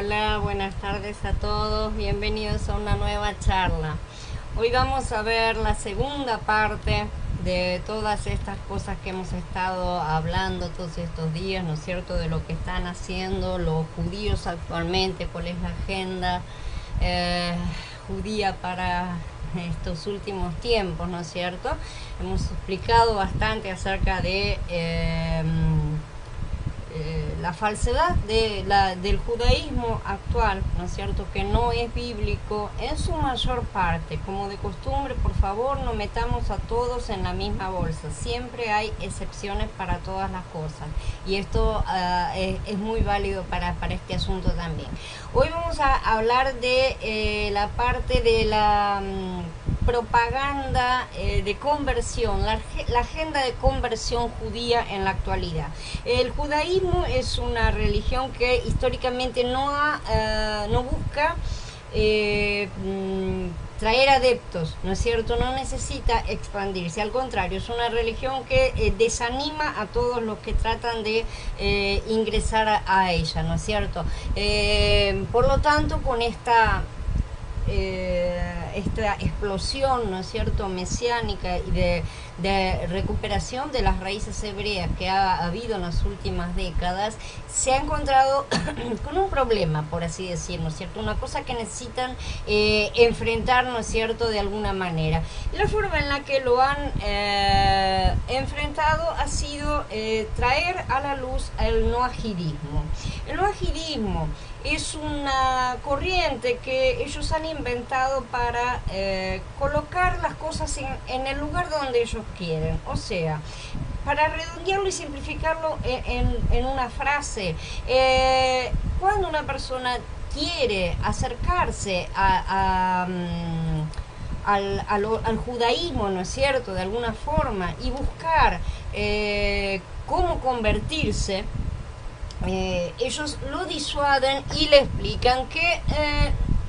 Hola, buenas tardes a todos, bienvenidos a una nueva charla. Hoy vamos a ver la segunda parte de todas estas cosas que hemos estado hablando todos estos días, ¿no es cierto?, de lo que están haciendo los judíos actualmente, cuál es la agenda judía para estos últimos tiempos, ¿no es cierto? Hemos explicado bastante acerca de la falsedad del judaísmo actual, ¿no es cierto?, que no es bíblico en su mayor parte. Como de costumbre, por favor, no metamos a todos en la misma bolsa. Siempre hay excepciones para todas las cosas. Y esto es muy válido para este asunto también. Hoy vamos a hablar de la parte de la propaganda de conversión, la agenda de conversión judía en la actualidad. El judaísmo es una religión que históricamente no busca traer adeptos, ¿no es cierto? No necesita expandirse, al contrario, es una religión que desanima a todos los que tratan de ingresar a ella, ¿no es cierto? Por lo tanto, con esta explosión, ¿no es cierto?, mesiánica y de recuperación de las raíces hebreas que ha habido en las últimas décadas, se ha encontrado con un problema, por así decir, ¿no es cierto?, una cosa que necesitan enfrentar, ¿no es cierto?, de alguna manera. Y la forma en la que lo han enfrentado ha sido traer a la luz el noahidismo. El noahidismo es una corriente que ellos han inventado para colocar las cosas en el lugar donde ellos quieren. O sea, para redondearlo y simplificarlo en una frase, cuando una persona quiere acercarse al judaísmo, ¿no es cierto?, de alguna forma, y buscar cómo convertirse, ellos lo disuaden y le explican que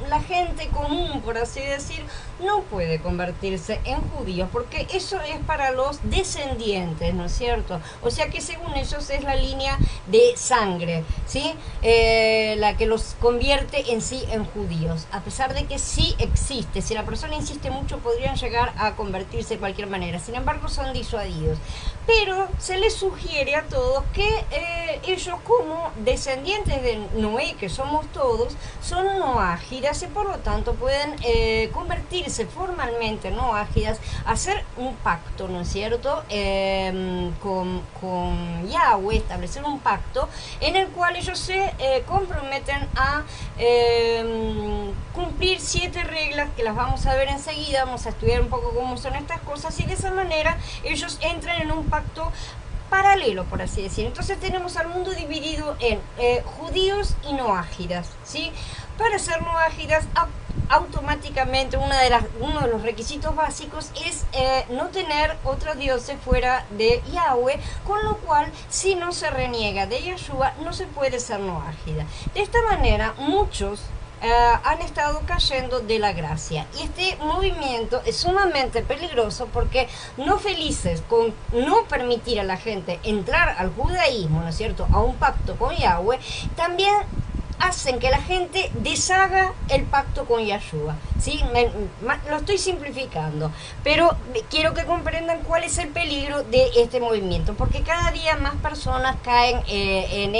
la gente común, por así decir, no puede convertirse en judíos porque eso es para los descendientes, ¿no es cierto? O sea que según ellos es la línea de sangre, ¿sí? La que los convierte en sí en judíos, a pesar de que sí existe. Si la persona insiste mucho podrían llegar a convertirse de cualquier manera, sin embargo son disuadidos. Pero se les sugiere a todos que ellos, como descendientes de Noé, que somos todos, son noágidas y por lo tanto pueden convertirse formalmente noágidas, hacer un pacto, ¿no es cierto?, con Yahweh, establecer un pacto en el cual ellos se comprometen a cumplir 7 reglas que las vamos a ver enseguida. Vamos a estudiar un poco cómo son estas cosas y de esa manera ellos entran en un pacto paralelo, por así decir. Entonces tenemos al mundo dividido en judíos y noágidas, ¿sí? Para ser noágidas, automáticamente uno de los requisitos básicos es no tener otros dioses fuera de Yahweh, con lo cual si no se reniega de Yeshua no se puede ser noágida. De esta manera muchos han estado cayendo de la gracia, y este movimiento es sumamente peligroso porque no felices con no permitir a la gente entrar al judaísmo, ¿no es cierto?, a un pacto con Yahweh, también hacen que la gente deshaga el pacto con Yeshua, ¿sí? Lo estoy simplificando, pero quiero que comprendan cuál es el peligro de este movimiento, porque cada día más personas caen en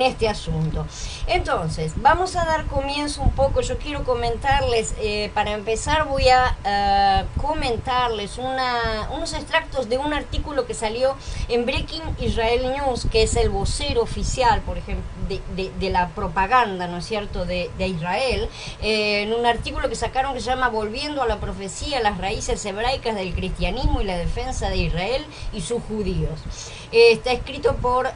este asunto. Entonces, vamos a dar comienzo un poco. Yo quiero comentarles, para empezar voy a comentarles unos extractos de un artículo que salió en Breaking Israel News, que es el vocero oficial, por ejemplo, de la propaganda, ¿no es cierto?, de Israel, en un artículo que sacaron que se llama Volviendo a la profecía, las raíces hebraicas del cristianismo y la defensa de Israel y sus judíos. Está escrito por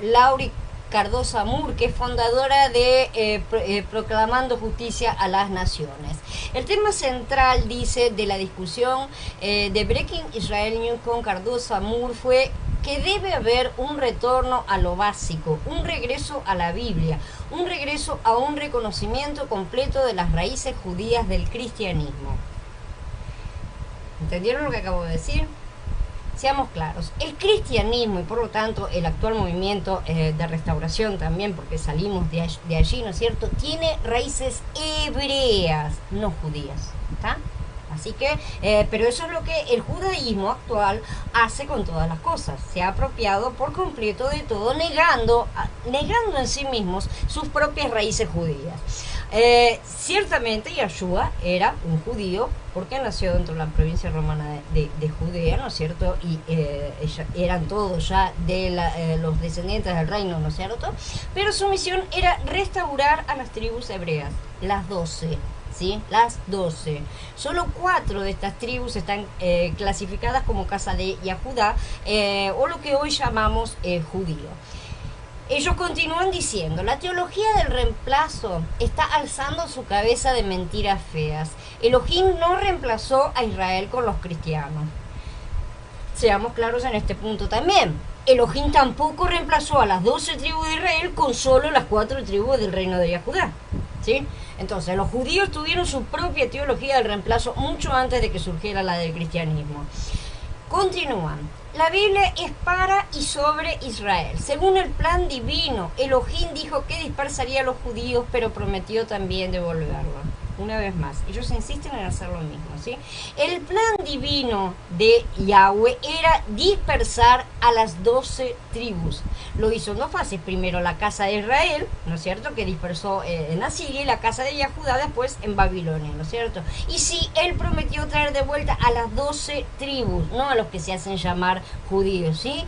Lauri Cardosa Moore, que es fundadora de Proclamando Justicia a las Naciones. El tema central, dice, de la discusión de Breaking Israel News con Cardosa Moore fue que debe haber un retorno a lo básico, un regreso a la Biblia, un regreso a un reconocimiento completo de las raíces judías del cristianismo. ¿Entendieron lo que acabo de decir? seamos claros, el cristianismo y por lo tanto el actual movimiento de restauración también, porque salimos de allí, ¿no es cierto?, tiene raíces hebreas, no judías, ¿está? Así que, pero eso es lo que el judaísmo actual hace con todas las cosas. Se ha apropiado por completo de todo, negando en sí mismos sus propias raíces judías. Ciertamente Yahshua era un judío porque nació dentro de la provincia romana de Judea, ¿no es cierto? Y eran todos ya de los descendientes del reino, ¿no es cierto? Pero su misión era restaurar a las tribus hebreas, las 12. ¿Sí? Las 12. Solo 4 de estas tribus están clasificadas como casa de Yahudá, o lo que hoy llamamos judío. Ellos continúan diciendo, la teología del reemplazo está alzando su cabeza de mentiras feas. Elohim no reemplazó a Israel con los cristianos. Seamos claros en este punto también. Elohim tampoco reemplazó a las 12 tribus de Israel con solo las 4 tribus del reino de Yahudá. ¿Sí? Entonces, los judíos tuvieron su propia teología del reemplazo mucho antes de que surgiera la del cristianismo. Continúan. La Biblia es para y sobre Israel. Según el plan divino, Elohim dijo que dispersaría a los judíos, pero prometió también devolverlos. Una vez más, ellos insisten en hacer lo mismo, ¿sí? El plan divino de Yahweh era dispersar a las 12 tribus. Lo hizo en dos fases. Primero la casa de Israel, ¿no es cierto?, que dispersó en Asiria, y la casa de Yahudá después en Babilonia, ¿no es cierto? Y sí, él prometió traer de vuelta a las 12 tribus, no a los que se hacen llamar judíos, ¿sí?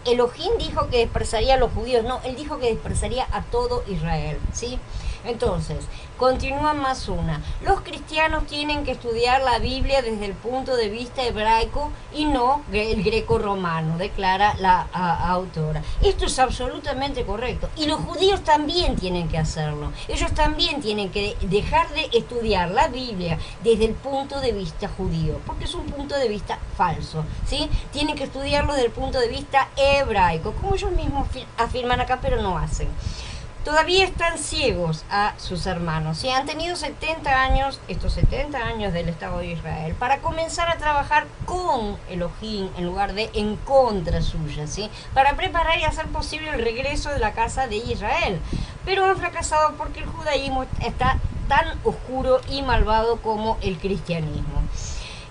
Elohim dijo que dispersaría a los judíos, no, él dijo que dispersaría a todo Israel, ¿sí? Entonces, continúa más una. Los cristianos tienen que estudiar la Biblia desde el punto de vista hebraico y no el greco-romano, declara la autora. Esto es absolutamente correcto. Y los judíos también tienen que hacerlo. Ellos también tienen que dejar de estudiar la Biblia desde el punto de vista judío, porque es un punto de vista falso, ¿sí? Tienen que estudiarlo desde el punto de vista hebraico, como ellos mismos afirman acá, pero no hacen. Todavía están ciegos a sus hermanos, ¿sí? Han tenido 70 años, estos 70 años del Estado de Israel, para comenzar a trabajar con Elohim en lugar de en contra suya, ¿sí? Para preparar y hacer posible el regreso de la casa de Israel. Pero han fracasado porque el judaísmo está tan oscuro y malvado como el cristianismo.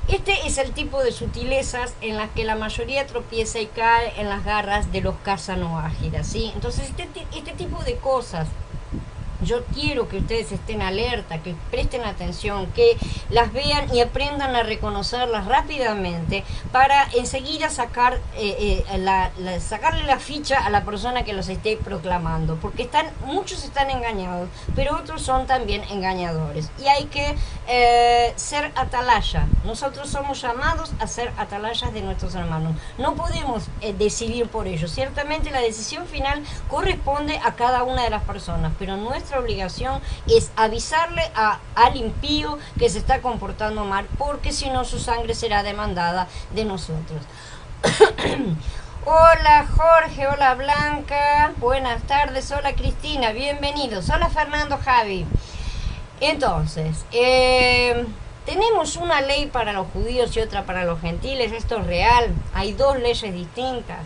Este es el tipo de sutilezas en las que la mayoría tropieza y cae en las garras de los cazanoágidas, ¿sí? Entonces, este tipo de cosas, yo quiero que ustedes estén alerta, que presten atención, que las vean y aprendan a reconocerlas rápidamente para enseguida sacarle la ficha a la persona que los esté proclamando, porque muchos están engañados, pero otros son también engañadores. Y hay que ser atalaya. Nosotros somos llamados a ser atalayas de nuestros hermanos. No podemos decidir por ellos. Ciertamente la decisión final corresponde a cada una de las personas, pero nuestra obligación es avisarle al impío que se está comportando mal, porque si no su sangre será demandada de nosotros. Hola Jorge, hola Blanca, buenas tardes, hola Cristina, bienvenidos, hola Fernando, Javi. Entonces, tenemos una ley para los judíos y otra para los gentiles, esto es real, hay dos leyes distintas.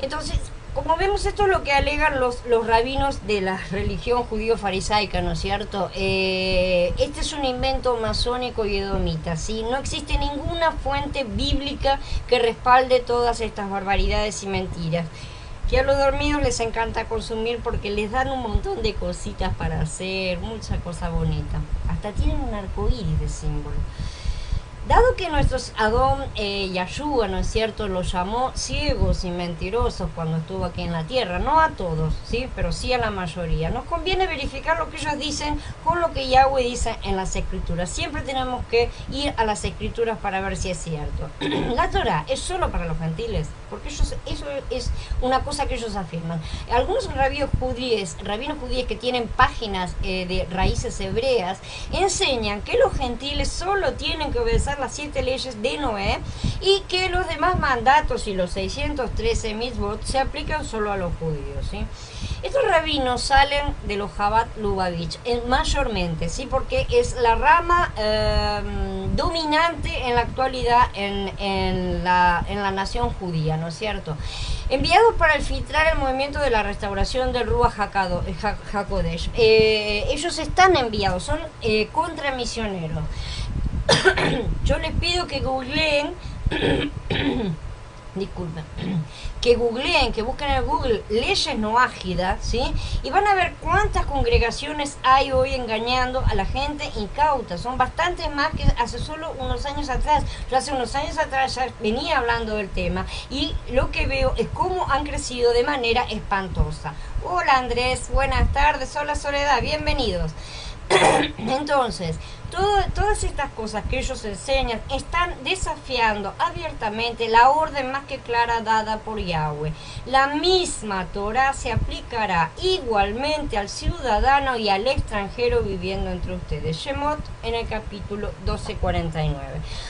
Entonces, como vemos, esto es lo que alegan los rabinos de la religión judío-farisaica, ¿no es cierto? Este es un invento masónico y edomita, ¿sí? No existe ninguna fuente bíblica que respalde todas estas barbaridades y mentiras, que a los dormidos les encanta consumir porque les dan un montón de cositas para hacer, mucha cosa bonita. Hasta tienen un arcoíris de símbolo. Dado que nuestro Adón Yahshua, ¿no es cierto?, los llamó ciegos y mentirosos cuando estuvo aquí en la tierra, no a todos, ¿sí?, pero sí a la mayoría, nos conviene verificar lo que ellos dicen con lo que Yahweh dice en las Escrituras. Siempre tenemos que ir a las Escrituras para ver si es cierto. La Torah es solo para los gentiles, porque eso es una cosa que ellos afirman. Algunos rabinos judíos que tienen páginas de raíces hebreas enseñan que los gentiles solo tienen que obedecer obedecer las 7 leyes de Noé y que los demás mandatos y los 613 mitzvot se aplican solo a los judíos, ¿sí? Estos rabinos salen de los Chabad Lubavitch mayormente, ¿sí? Porque es la rama dominante en la actualidad en la nación judía, ¿no es cierto? Enviados para filtrar el movimiento de la restauración del Ruach HaKodesh. Ellos están enviados, son contramisioneros. Yo les pido que googleen disculpen, que googleen, que busquen en Google leyes noágidas, ¿sí? Y van a ver cuántas congregaciones hay hoy engañando a la gente incauta. Son bastantes más que hace solo unos años atrás. Yo hace unos años atrás ya venía hablando del tema y lo que veo es cómo han crecido de manera espantosa. Hola Andrés, buenas tardes. Hola Soledad, bienvenidos. Entonces, todas estas cosas que ellos enseñan están desafiando abiertamente la orden más que clara dada por Yahweh. La misma Torah se aplicará igualmente al ciudadano y al extranjero viviendo entre ustedes. Shemot en el capítulo 12:49.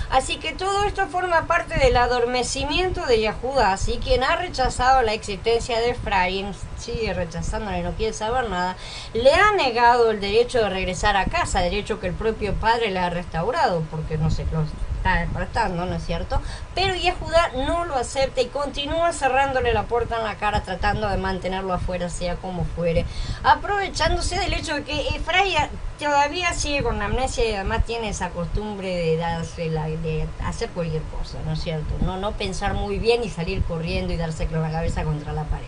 Así que todo esto forma parte del adormecimiento de Yahudá, así quien ha rechazado la existencia de Efraín, sigue rechazándole, no quiere saber nada, le ha negado el derecho de regresar a casa, derecho que el propio padre le ha restaurado, porque no se lo está despertando, ¿no es cierto? Pero Yehudá no lo acepta y continúa cerrándole la puerta en la cara, tratando de mantenerlo afuera, sea como fuere, aprovechándose del hecho de que Efraín todavía sigue con amnesia y además tiene esa costumbre de hacer cualquier cosa, ¿no es cierto? No pensar muy bien y salir corriendo y darse con la cabeza contra la pared.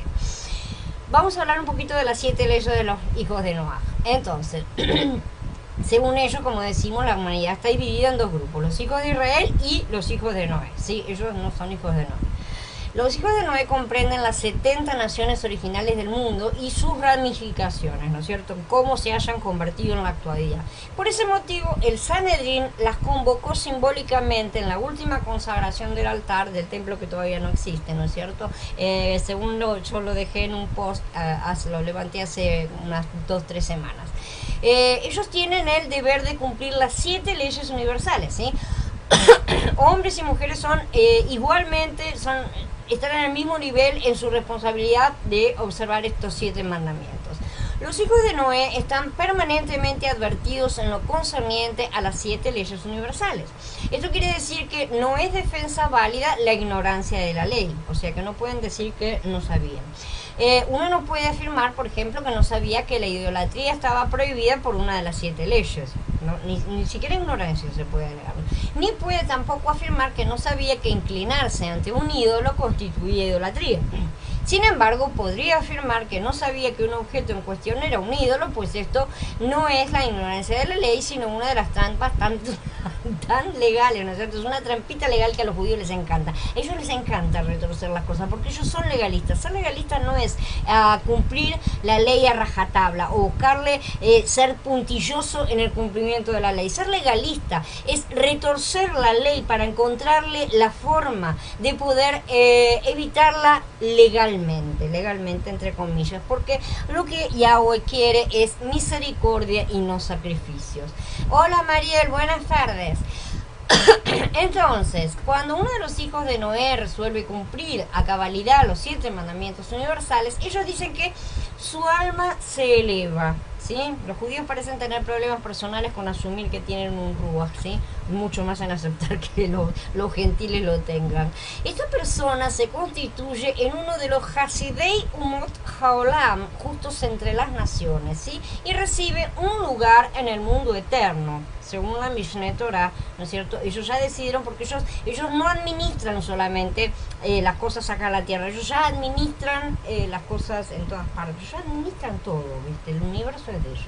Vamos a hablar un poquito de las 7 leyes de los hijos de Noah. Entonces, según ellos, como decimos, la humanidad está dividida en dos grupos, los hijos de Israel y los hijos de Noé. Sí, ellos no son hijos de Noé. Los hijos de Noé comprenden las 70 naciones originales del mundo y sus ramificaciones, ¿no es cierto? Cómo se hayan convertido en la actualidad. Por ese motivo, el Sanedrín las convocó simbólicamente en la última consagración del altar del templo que todavía no existe, ¿no es cierto? Según yo lo dejé en un post, lo levanté hace unas 2-3 semanas. Ellos tienen el deber de cumplir las 7 leyes universales, ¿sí? Hombres y mujeres son están en el mismo nivel en su responsabilidad de observar estos 7 mandamientos. Los hijos de Noé están permanentemente advertidos en lo concerniente a las 7 leyes universales. Esto quiere decir que no es defensa válida la ignorancia de la ley, o sea que no pueden decir que no sabían. Uno no puede afirmar, por ejemplo, que no sabía que la idolatría estaba prohibida por una de las 7 leyes. ¿No? Ni siquiera ignorancia se puede alegar. Ni puede tampoco afirmar que no sabía que inclinarse ante un ídolo constituía idolatría. Sin embargo, podría afirmar que no sabía que un objeto en cuestión era un ídolo, pues esto no es la ignorancia de la ley, sino una de las trampas tan legales, ¿no es cierto? Es una trampita legal que a los judíos les encanta. A ellos les encanta retorcer las cosas, porque ellos son legalistas. Ser legalista no es cumplir la ley a rajatabla o buscarle ser puntilloso en el cumplimiento de la ley. Ser legalista es retorcer la ley para encontrarle la forma de poder evitarla legalmente entre comillas, porque lo que Yahweh quiere es misericordia y no sacrificios. Hola Mariel, buenas tardes. Entonces, cuando uno de los hijos de Noé resuelve cumplir a cabalidad los 7 mandamientos universales, ellos dicen que su alma se eleva, ¿sí? Los judíos parecen tener problemas personales con asumir que tienen un ruach, ¿sí? Mucho más en aceptar que los gentiles lo tengan. Esta persona se constituye en uno de los Hasidei Umot Haolam, justos entre las naciones, ¿sí? Y recibe un lugar en el mundo eterno. Según la Mishneh Torah, ¿no es cierto? Ellos ya decidieron, porque ellos no administran solamente las cosas acá en la tierra, ellos ya administran las cosas en todas partes, ellos ya administran todo, ¿viste? El universo es de ellos.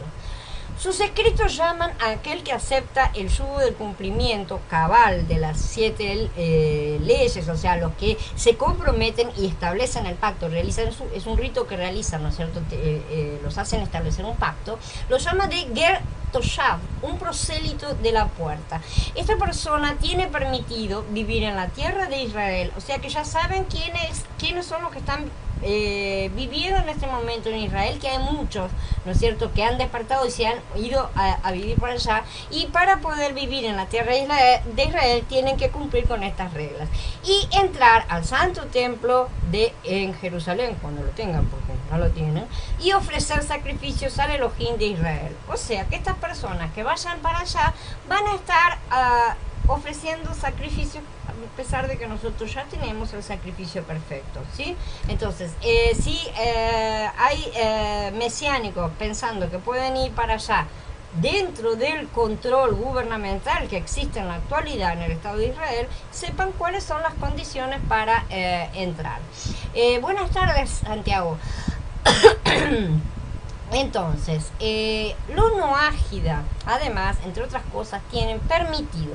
Sus escritos llaman a aquel que acepta el yugo del cumplimiento cabal de las 7 leyes, o sea, los que se comprometen y establecen el pacto, es un rito que realizan, ¿no es cierto? Los hacen establecer un pacto, los llama de Ger Toshav, un prosélito de la puerta. Esta persona tiene permitido vivir en la tierra de Israel, o sea que ya saben quiénes son los que están viviendo en este momento en Israel, que hay muchos, ¿no es cierto?, que han despertado y se han ido a vivir por allá, y para poder vivir en la tierra de Israel tienen que cumplir con estas reglas y entrar al santo templo en Jerusalén, cuando lo tengan, porque no lo tienen, y ofrecer sacrificios al Elohim de Israel. O sea que estas personas que vayan para allá van a estar ofreciendo sacrificios, a pesar de que nosotros ya tenemos el sacrificio perfecto, ¿sí? Entonces, si hay mesiánicos pensando que pueden ir para allá dentro del control gubernamental que existe en la actualidad en el Estado de Israel, sepan cuáles son las condiciones para entrar. Buenas tardes, Santiago. Entonces, los noágida, además, entre otras cosas, tienen permitido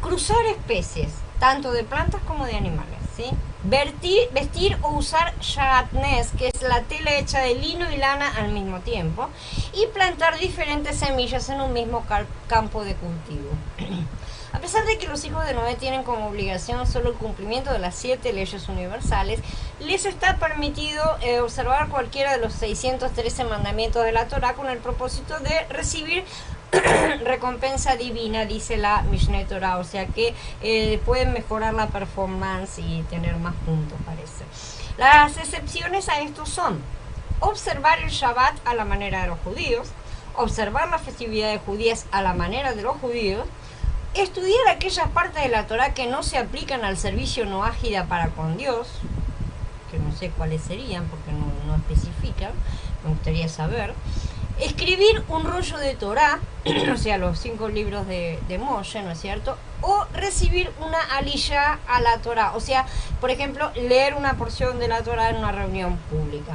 cruzar especies, tanto de plantas como de animales, ¿sí? Vestir o usar shatnez, que es la tela hecha de lino y lana al mismo tiempo, y plantar diferentes semillas en un mismo campo de cultivo. A pesar de que los hijos de Noé tienen como obligación solo el cumplimiento de las 7 leyes universales, les está permitido observar cualquiera de los 613 mandamientos de la Torá con el propósito de recibir recompensa divina, dice la Mishneh Torah. O sea que pueden mejorar la performance y tener más puntos, parece. Las excepciones a esto son observar el Shabbat a la manera de los judíos, observar las festividades judías a la manera de los judíos, estudiar aquellas partes de la Torah que no se aplican al servicio noágida para con Dios, que no sé cuáles serían porque no especifican, me gustaría saber. Escribir un rollo de Torah, o sea, los 5 libros de Moshe, ¿no es cierto? O recibir una aliyá a la Torah, o sea, por ejemplo, leer una porción de la Torah en una reunión pública.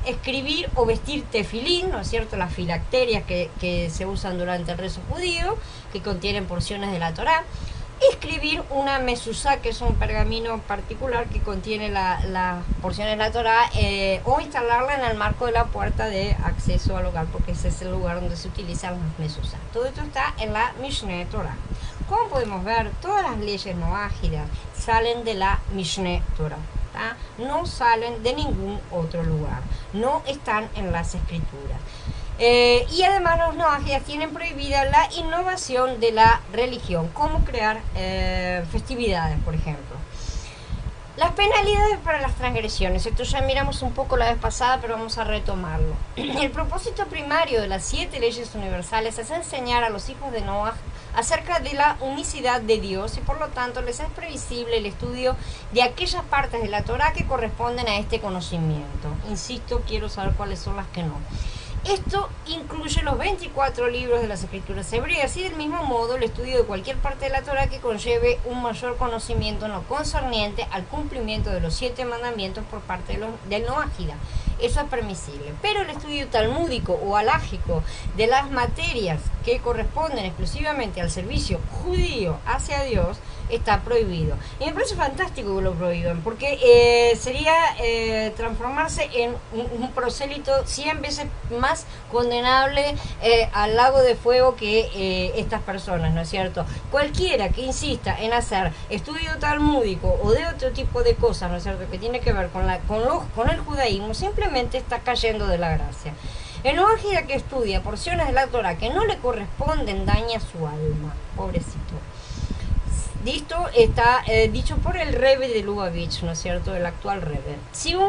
Escribir o vestir tefilín, ¿no es cierto?, las filacterias que se usan durante el rezo judío, que contienen porciones de la Torah. Escribir una mezuzá, que es un pergamino particular que contiene las porciones de la Torah, o instalarla en el marco de la puerta de acceso al hogar, porque ese es el lugar donde se utilizan las mezuzá. Todo esto está en la Mishneh Torah. Como podemos ver, todas las leyes noágidas salen de la Mishneh Torah. No salen de ningún otro lugar, no están en las escrituras. Y además los noágidas tienen prohibida la innovación de la religión, como crear festividades, por ejemplo. Las penalidades para las transgresiones, esto ya miramos un poco la vez pasada, pero vamos a retomarlo. El propósito primario de las 7 leyes universales es enseñar a los hijos de Noah acerca de la unicidad de Dios, y por lo tanto les es previsible el estudio de aquellas partes de la Torá que corresponden a este conocimiento. Insisto, quiero saber cuáles son las que no. Esto incluye los 24 libros de las escrituras hebreas y del mismo modo el estudio de cualquier parte de la Torá que conlleve un mayor conocimiento en lo concerniente al cumplimiento de los 7 mandamientos por parte del noágida. Eso es permisible, pero el estudio talmúdico o alágico de las materias que corresponden exclusivamente al servicio judío hacia Dios está prohibido. Y me parece fantástico que lo prohíban, porque sería transformarse en un prosélito 100 veces más condenable al lago de fuego que estas personas, ¿no es cierto? Cualquiera que insista en hacer estudio talmúdico o de otro tipo de cosas, ¿no es cierto?, que tiene que ver con el judaísmo, simplemente está cayendo de la gracia. El noágida que estudia porciones de la Torah que no le corresponden daña su alma, pobrecito. Esto está dicho por el Rebbe de Lubavitch, ¿no es cierto?, el actual Rebbe. Si un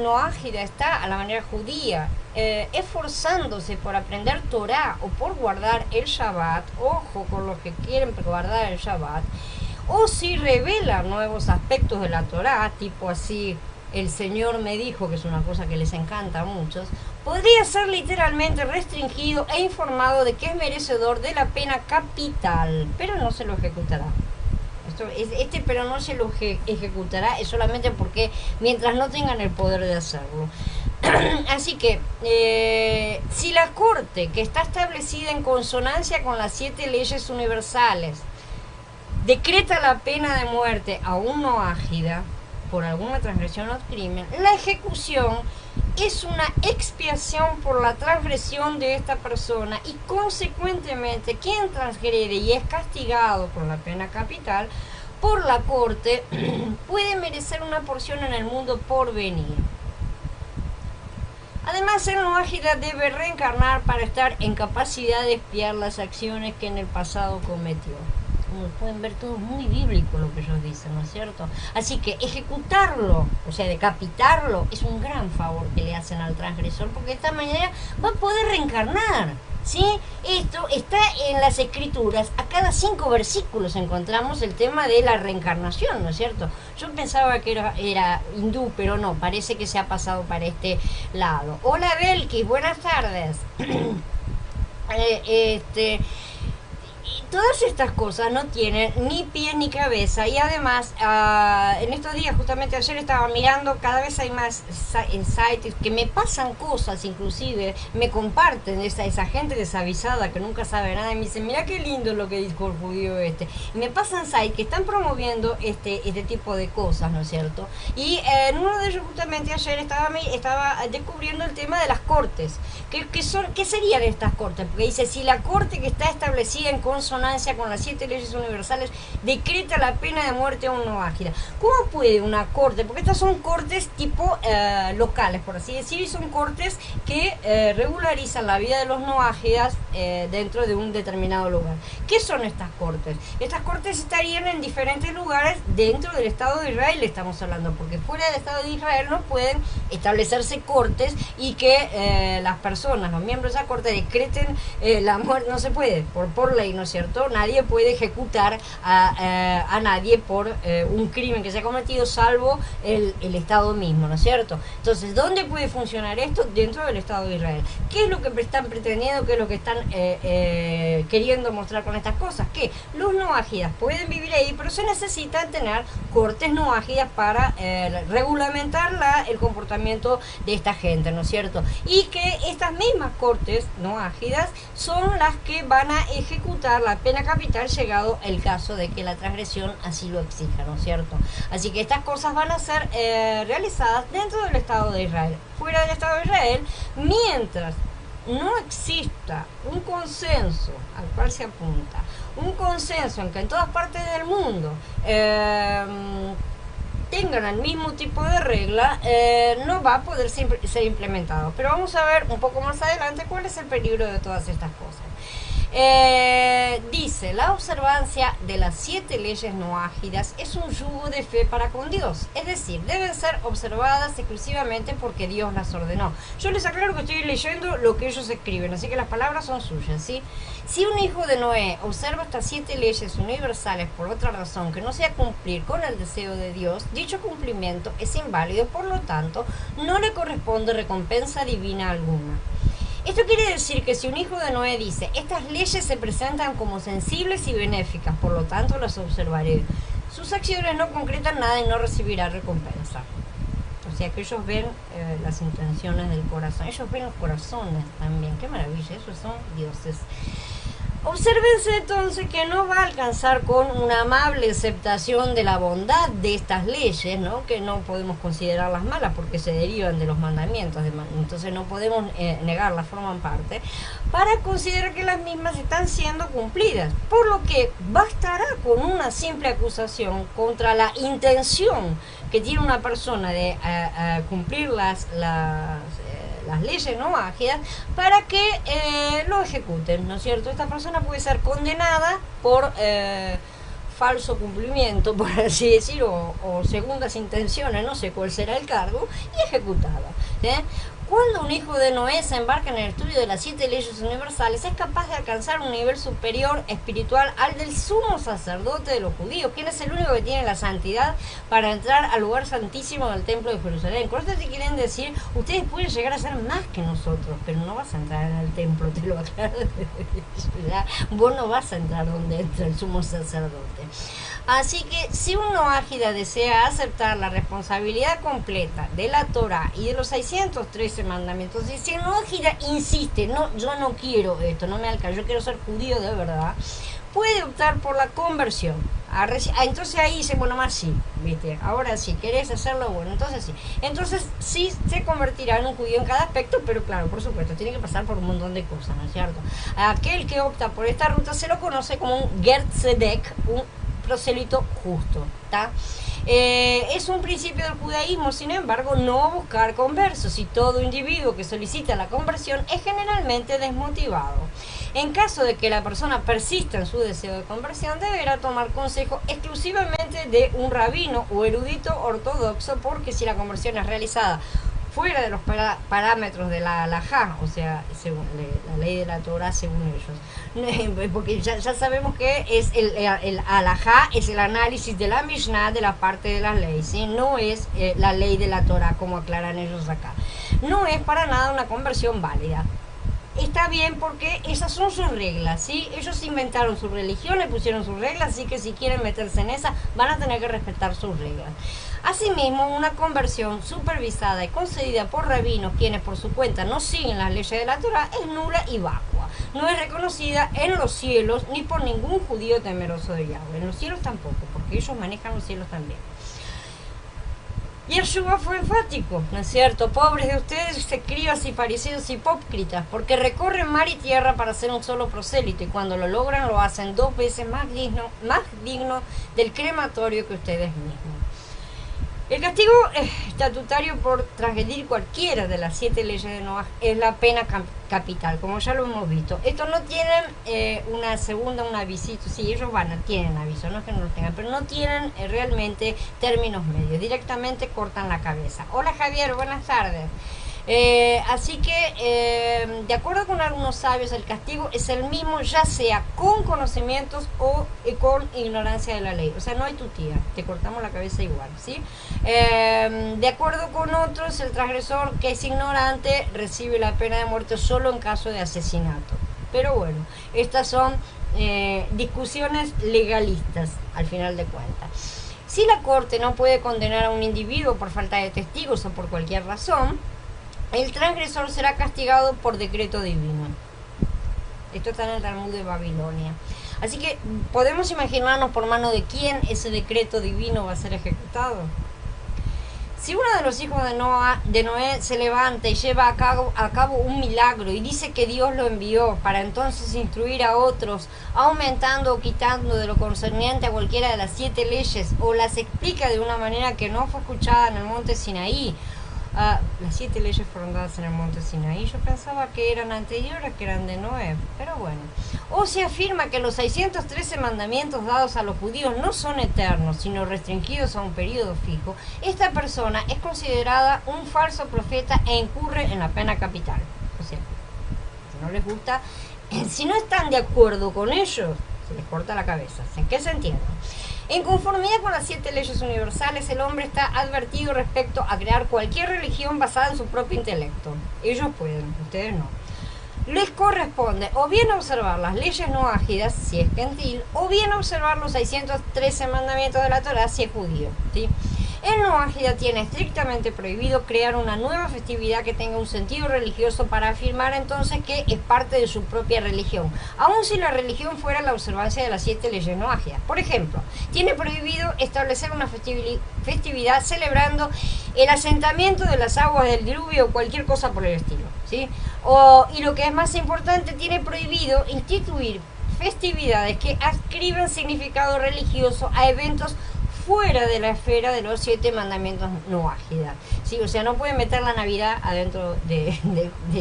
noágida está a la manera judía esforzándose por aprender Torah o por guardar el Shabbat, ojo con los que quieren guardar el Shabbat, o si revela nuevos aspectos de la Torah, tipo así, el Señor me dijo, que es una cosa que les encanta a muchos, podría ser literalmente restringido e informado de que es merecedor de la pena capital, pero no se lo ejecutará. Pero no se lo ejecutará, es solamente porque mientras no tengan el poder de hacerlo. Así que si la corte, que está establecida en consonancia con las 7 leyes universales, decreta la pena de muerte a un noágida por alguna transgresión o crimen, la ejecución es una expiación por la transgresión de esta persona, y consecuentemente quien transgrede y es castigado por la pena capital por la corte, puede merecer una porción en el mundo por venir. Además, el Noágida debe reencarnar para estar en capacidad de expiar las acciones que en el pasado cometió. Como pueden ver, todo es muy bíblico lo que ellos dicen, ¿no es cierto? Así que ejecutarlo, o sea, decapitarlo, es un gran favor que le hacen al transgresor, porque de esta manera va a poder reencarnar, ¿sí? Esto está en las escrituras. A cada 5 versículos encontramos el tema de la reencarnación, ¿no es cierto? Yo pensaba que era hindú, pero no, parece que se ha pasado para este lado. Hola Belkis, buenas tardes. Todas estas cosas no tienen ni pie ni cabeza, y además en estos días, justamente ayer estaba mirando, cada vez hay más sites que me pasan cosas, inclusive me comparten esa gente desavisada que nunca sabe nada, y me dicen, mira qué lindo lo que dijo el judío y me pasan sites que están promoviendo este tipo de cosas, ¿no es cierto? Y en uno de ellos justamente ayer estaba descubriendo el tema de las cortes. ¿Qué serían estas cortes? Porque dice, si la corte que está establecida en consonancia con las 7 leyes universales decreta la pena de muerte a un noágida. ¿Cómo puede una corte? Porque estas son cortes tipo locales, por así decir, y son cortes que regularizan la vida de los noágidas dentro de un determinado lugar. ¿Qué son estas cortes? Estas cortes estarían en diferentes lugares dentro del Estado de Israel, estamos hablando, porque fuera del Estado de Israel no pueden establecerse cortes y que las personas, los miembros de esa corte decreten la muerte, no se puede, por ley, ¿no es cierto? Nadie puede ejecutar a nadie por un crimen que se ha cometido, salvo el Estado mismo, ¿no es cierto? Entonces, ¿dónde puede funcionar esto? Dentro del Estado de Israel. ¿Qué es lo que están pretendiendo? ¿Qué es lo que están queriendo mostrar con estas cosas? Que los noágidas pueden vivir ahí, pero se necesitan tener cortes noágidas para regulamentar el comportamiento de esta gente, ¿no es cierto? Y que estas mismas cortes noágidas son las que van a ejecutar la pena capital llegado el caso de que la transgresión así lo exija, ¿no es cierto? Así que estas cosas van a ser realizadas dentro del Estado de Israel. Fuera del Estado de Israel, mientras no exista un consenso al cual se apunta, un consenso en que en todas partes del mundo tengan el mismo tipo de regla, no va a poder ser implementado. Pero vamos a ver un poco más adelante cuál es el peligro de todas estas cosas. Dice, la observancia de las 7 leyes noágidas es un yugo de fe para con Dios, es decir, deben ser observadas exclusivamente porque Dios las ordenó. Yo les aclaro que estoy leyendo lo que ellos escriben, así que las palabras son suyas, ¿sí? Si un hijo de Noé observa estas 7 leyes universales por otra razón que no sea cumplir con el deseo de Dios, dicho cumplimiento es inválido, por lo tanto, no le corresponde recompensa divina alguna. Esto quiere decir que si un hijo de Noé dice, estas leyes se presentan como sensibles y benéficas, por lo tanto las observaré, sus acciones no concretan nada y no recibirá recompensa. O sea que ellos ven las intenciones del corazón, ellos ven los corazones también, qué maravilla, esos son dioses. Obsérvense entonces que no va a alcanzar con una amable aceptación de la bondad de estas leyes, ¿no? Que no podemos considerarlas malas porque se derivan de los mandamientos, entonces no podemos negarlas, forman parte, para considerar que las mismas están siendo cumplidas, por lo que bastará con una simple acusación contra la intención que tiene una persona de cumplir las leyes noágidas para que lo ejecuten, ¿no es cierto? Esta persona puede ser condenada por falso cumplimiento, por así decir, o segundas intenciones, no sé cuál será el cargo, y ejecutada. Cuando un hijo de Noé se embarca en el estudio de las 7 leyes universales, es capaz de alcanzar un nivel superior espiritual al del sumo sacerdote de los judíos, quien es el único que tiene la santidad para entrar al lugar santísimo del templo de Jerusalén. Con esto te quieren decir, ustedes pueden llegar a ser más que nosotros, pero no vas a entrar en el templo, te lo aclaro. Vos no vas a entrar donde entra el sumo sacerdote. Así que si un noágida desea aceptar la responsabilidad completa de la Torá y de los 613 mandamientos, y si el noágida insiste, no, yo no quiero esto, no me alcanza, yo quiero ser judío de verdad, puede optar por la conversión. Entonces ahí dice, bueno, más sí, ¿viste? Ahora sí, ¿querés hacerlo? Bueno, entonces sí. Entonces sí se convertirá en un judío en cada aspecto, pero claro, por supuesto, tiene que pasar por un montón de cosas, ¿no es cierto? Aquel que opta por esta ruta se lo conoce como un Ger Tzedek, un prosélito justo, ¿tá? Es un principio del judaísmo, sin embargo, no buscar conversos, y todo individuo que solicita la conversión es generalmente desmotivado. En caso de que la persona persista en su deseo de conversión, deberá tomar consejo exclusivamente de un rabino o erudito ortodoxo, porque si la conversión es realizada fuera de los parámetros de la halajá, o sea, según la ley de la Torah según ellos, porque ya sabemos que es el halajá es el análisis de la Mishnah de la parte de la ley, ¿sí? No es la ley de la Torah, como aclaran ellos acá. No es para nada una conversión válida. Está bien porque esas son sus reglas, ¿sí? Ellos inventaron su religión, le pusieron sus reglas, así que si quieren meterse en esa, van a tener que respetar sus reglas. Asimismo, una conversión supervisada y concedida por rabinos, quienes por su cuenta no siguen las leyes de la Torah, es nula y vacua. No es reconocida en los cielos ni por ningún judío temeroso de Yahweh. En los cielos tampoco, porque ellos manejan los cielos también. Yeshua fue enfático, ¿no es cierto? Pobres de ustedes, escribas y fariseos hipócritas, porque recorren mar y tierra para ser un solo prosélito, y cuando lo logran lo hacen 2 veces más digno del crematorio que ustedes mismos. El castigo estatutario por transgredir cualquiera de las 7 leyes de Noah es la pena capital, como ya lo hemos visto. Estos no tienen una segunda, un avisito. Sí, ellos tienen aviso, no es que no lo tengan, pero no tienen realmente términos medios. Directamente cortan la cabeza. Hola Javier, buenas tardes. Así que, de acuerdo con algunos sabios, el castigo es el mismo, ya sea con conocimientos o con ignorancia de la ley. O sea, no hay tutía, te cortamos la cabeza igual, ¿sí? De acuerdo con otros, el transgresor que es ignorante recibe la pena de muerte solo en caso de asesinato. Pero bueno, estas son discusiones legalistas, al final de cuentas. Si la corte no puede condenar a un individuo por falta de testigos o por cualquier razón, el transgresor será castigado por decreto divino. Esto está en el Talmud de Babilonia. Así que podemos imaginarnos por mano de quién ese decreto divino va a ser ejecutado. Si uno de los hijos de Noé se levanta y lleva a cabo un milagro y dice que Dios lo envió para entonces instruir a otros, aumentando o quitando de lo concerniente a cualquiera de las 7 leyes, o las explica de una manera que no fue escuchada en el monte Sinaí, las 7 leyes fueron dadas en el monte Sinaí. Yo pensaba que eran anteriores, que eran de Noé, pero bueno. O se afirma que los 613 mandamientos dados a los judíos no son eternos, sino restringidos a un periodo fijo. Esta persona es considerada un falso profeta e incurre en la pena capital. O sea, si no les gusta, si no están de acuerdo con ellos, se les corta la cabeza. ¿En qué se entiende? En conformidad con las 7 leyes universales, el hombre está advertido respecto a crear cualquier religión basada en su propio intelecto. Ellos pueden, ustedes no. Les corresponde o bien observar las leyes noágidas, si es gentil, o bien observar los 613 mandamientos de la Torah, si es judío, ¿sí? El noágida tiene estrictamente prohibido crear una nueva festividad que tenga un sentido religioso para afirmar entonces que es parte de su propia religión, aun si la religión fuera la observancia de las 7 leyes noágidas. Por ejemplo, tiene prohibido establecer una festividad celebrando el asentamiento de las aguas del diluvio o cualquier cosa por el estilo, ¿sí? Y lo que es más importante, tiene prohibido instituir festividades que adscriban significado religioso a eventos fuera de la esfera de los 7 mandamientos noágidas, ¿sí? O sea, no pueden meter la Navidad adentro de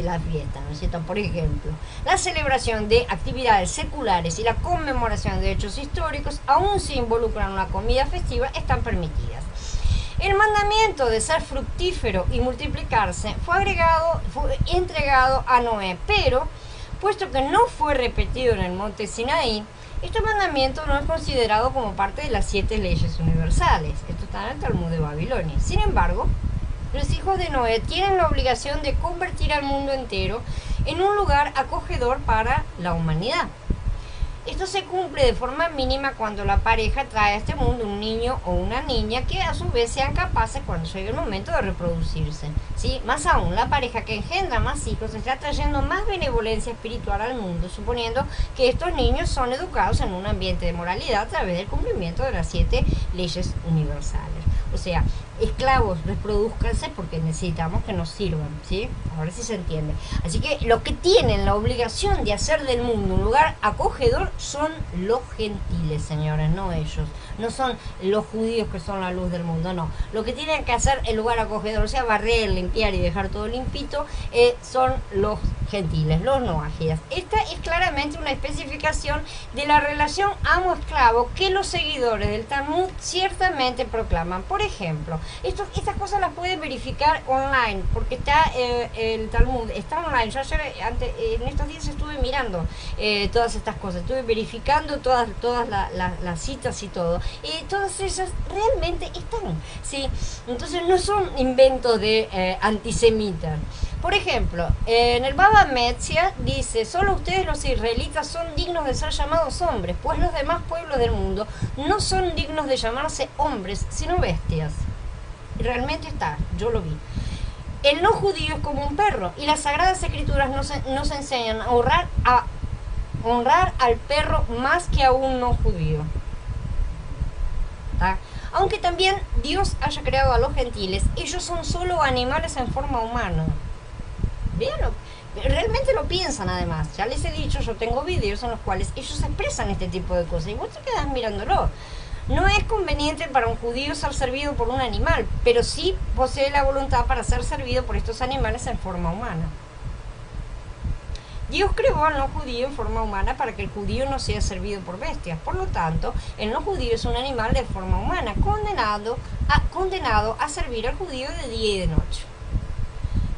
la fiesta, ¿no es cierto? Por ejemplo, la celebración de actividades seculares y la conmemoración de hechos históricos, aun si involucran una comida festiva, están permitidas. El mandamiento de ser fructífero y multiplicarse fue entregado a Noé, pero puesto que no fue repetido en el monte Sinaí, este mandamiento no es considerado como parte de las 7 leyes universales. Esto está en el Talmud de Babilonia. Sin embargo, los hijos de Noé tienen la obligación de convertir al mundo entero en un lugar acogedor para la humanidad. Esto se cumple de forma mínima cuando la pareja trae a este mundo un niño o una niña que a su vez sean capaces cuando llegue el momento de reproducirse, ¿sí? Más aún, la pareja que engendra más hijos está trayendo más benevolencia espiritual al mundo, suponiendo que estos niños son educados en un ambiente de moralidad a través del cumplimiento de las 7 leyes universales. O sea, esclavos, reproduzcanse porque necesitamos que nos sirvan, ¿sí? Ahora sí se entiende. Así que los que tienen la obligación de hacer del mundo un lugar acogedor son los gentiles, señores, no ellos. No son los judíos que son la luz del mundo, no. Lo que tienen que hacer el lugar acogedor, o sea, barrer, limpiar y dejar todo limpito, son los gentiles, los noágidas. Esta es claramente una especificación de la relación amo-esclavo que los seguidores del Talmud ciertamente proclaman. Por ejemplo, estas cosas las pueden verificar online, porque está el Talmud, está online. Yo ayer, en estos días estuve mirando todas estas cosas, estuve verificando todas las citas y todo. Todas ellas realmente están, ¿sí? Entonces no son inventos de antisemitas. Por ejemplo, en el Baba Metzia dice: solo ustedes los israelitas son dignos de ser llamados hombres, pues los demás pueblos del mundo no son dignos de llamarse hombres, sino bestias. Y realmente está, yo lo vi. El no judío es como un perro, y las sagradas escrituras nos enseñan a honrar al perro más que a un no judío. ¿Tá? Aunque también Dios haya creado a los gentiles, ellos son solo animales en forma humana. Véanlo, realmente lo piensan. Además, ya les he dicho, yo tengo videos en los cuales ellos expresan este tipo de cosas y vos te quedás mirándolo. No es conveniente para un judío ser servido por un animal, pero sí posee la voluntad para ser servido por estos animales en forma humana. Dios creó al no judío en forma humana para que el judío no sea servido por bestias. Por lo tanto, el no judío es un animal de forma humana, condenado a servir al judío de día y de noche.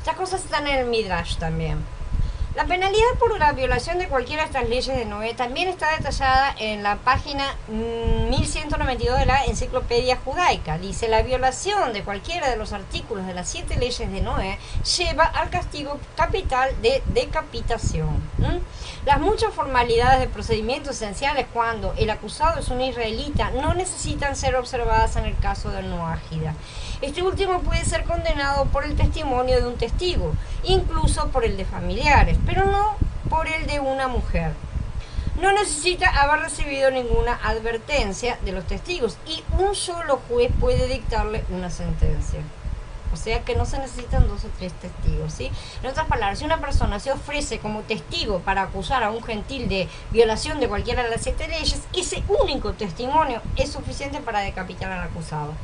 Estas cosas están en el Midrash también. La penalidad por la violación de cualquiera de estas leyes de Noé también está detallada en la página 1192 de la Enciclopedia Judaica. Dice: la violación de cualquiera de los artículos de las 7 leyes de Noé lleva al castigo capital de decapitación. Las muchas formalidades de procedimientos esenciales cuando el acusado es un israelita no necesitan ser observadas en el caso del noágida. Este último puede ser condenado por el testimonio de un testigo, incluso por el de familiares, pero no por el de una mujer. No necesita haber recibido ninguna advertencia de los testigos y un solo juez puede dictarle una sentencia. O sea que no se necesitan 2 o 3 testigos, ¿sí? En otras palabras, si una persona se ofrece como testigo para acusar a un gentil de violación de cualquiera de las 7 leyes, ese único testimonio es suficiente para decapitar al acusado.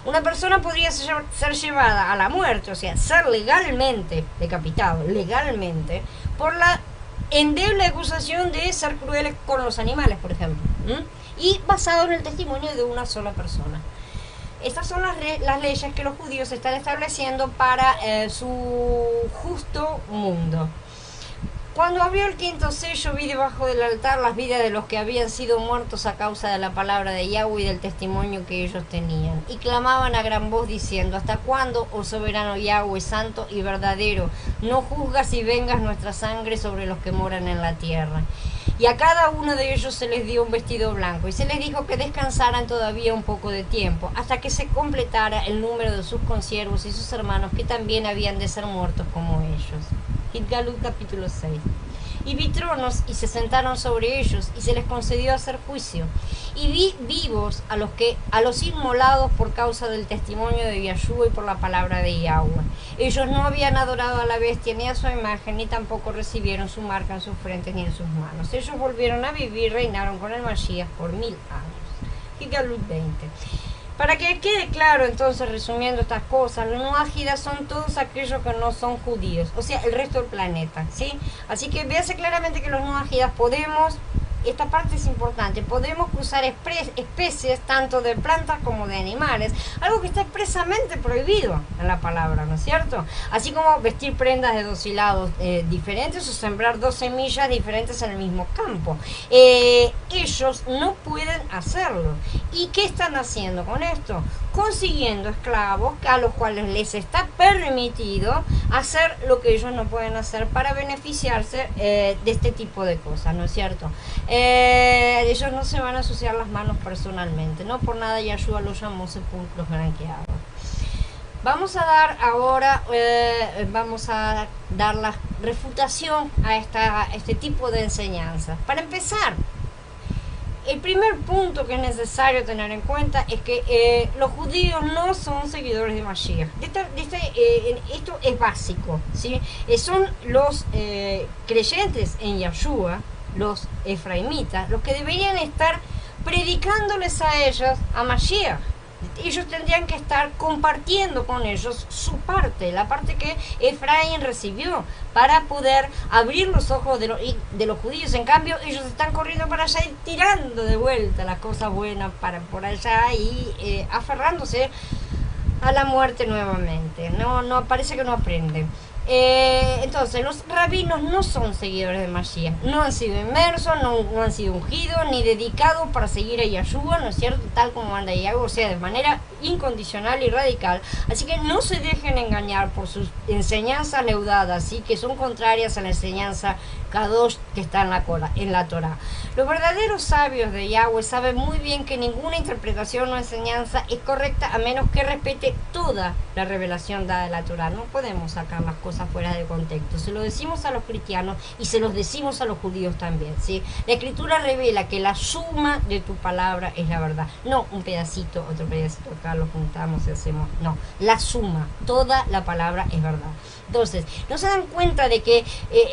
Una persona podría ser llevada a la muerte, o sea, ser legalmente decapitado, legalmente, por la endeble acusación de ser crueles con los animales, por ejemplo, y basado en el testimonio de una sola persona. Estas son las leyes que los judíos están estableciendo para su justo mundo. Cuando abrió el 5.º sello, vi debajo del altar las vidas de los que habían sido muertos a causa de la palabra de Yahweh y del testimonio que ellos tenían. Y clamaban a gran voz diciendo: ¿hasta cuándo, oh soberano Yahweh, santo y verdadero, no juzgas y vengas nuestra sangre sobre los que moran en la tierra? Y a cada uno de ellos se les dio un vestido blanco, y se les dijo que descansaran todavía un poco de tiempo, hasta que se completara el número de sus consiervos y sus hermanos, que también habían de ser muertos como ellos. Hitgalut capítulo 6. Y vi tronos, y se sentaron sobre ellos, y se les concedió hacer juicio. Y vi vivos a los inmolados por causa del testimonio de Yahshua y por la palabra de Yahweh. Ellos no habían adorado a la bestia ni a su imagen, ni tampoco recibieron su marca en sus frentes ni en sus manos. Ellos volvieron a vivir y reinaron con el Mashiach por 1000 años. Hitgalut 20. Para que quede claro, entonces, resumiendo estas cosas, los noágidas son todos aquellos que no son judíos, o sea, el resto del planeta, ¿sí? Así que véase claramente que los noágidas podemos, esta parte es importante, podemos cruzar especies tanto de plantas como de animales, algo que está expresamente prohibido en la palabra, ¿no es cierto? Así como vestir prendas de 2 hilados diferentes o sembrar 2 semillas diferentes en el mismo campo. Ellos no pueden hacerlo. ¿Y qué están haciendo con esto? Consiguiendo esclavos a los cuales les está permitido hacer lo que ellos no pueden hacer para beneficiarse de este tipo de cosas, ¿no es cierto? Ellos no se van a ensuciar las manos personalmente, no por nada Yahshua los llamó sepulcros blanqueados. Vamos a dar ahora, la refutación a este tipo de enseñanza. Para empezar, el primer punto que es necesario tener en cuenta es que los judíos no son seguidores de Mashiach. Esto es básico, ¿sí? Son los creyentes en Yahshua, los efraimitas, los que deberían estar predicándoles a ellos a Mashiach. Ellos tendrían que estar compartiendo con ellos su parte, la parte que Efraín recibió, para poder abrir los ojos de los judíos. En cambio, ellos están corriendo para allá y tirando de vuelta las cosas buenas para por allá y aferrándose a la muerte nuevamente. No parece que no aprenden. Entonces, los rabinos no son seguidores de Mashiach, no han sido inmersos, no han sido ungidos, ni dedicados para seguir a Yahshua, ¿no es cierto? Tal como manda Yahweh, o sea, de manera incondicional y radical. Así que no se dejen engañar por sus enseñanzas leudadas, ¿sí? Que son contrarias a la enseñanza Kadosh que está en la Torah. Los verdaderos sabios de Yahweh saben muy bien que ninguna interpretación o enseñanza es correcta a menos que respete toda la revelación dada de la Torah. No podemos sacar las cosas fuera de contexto. Se lo decimos a los cristianos y se los decimos a los judíos también, ¿sí? La Escritura revela que la suma de tu palabra es la verdad. No un pedacito, otro pedacito acá, lo juntamos y hacemos. No, la suma, toda la palabra es verdad. Entonces, ¿no se dan cuenta de que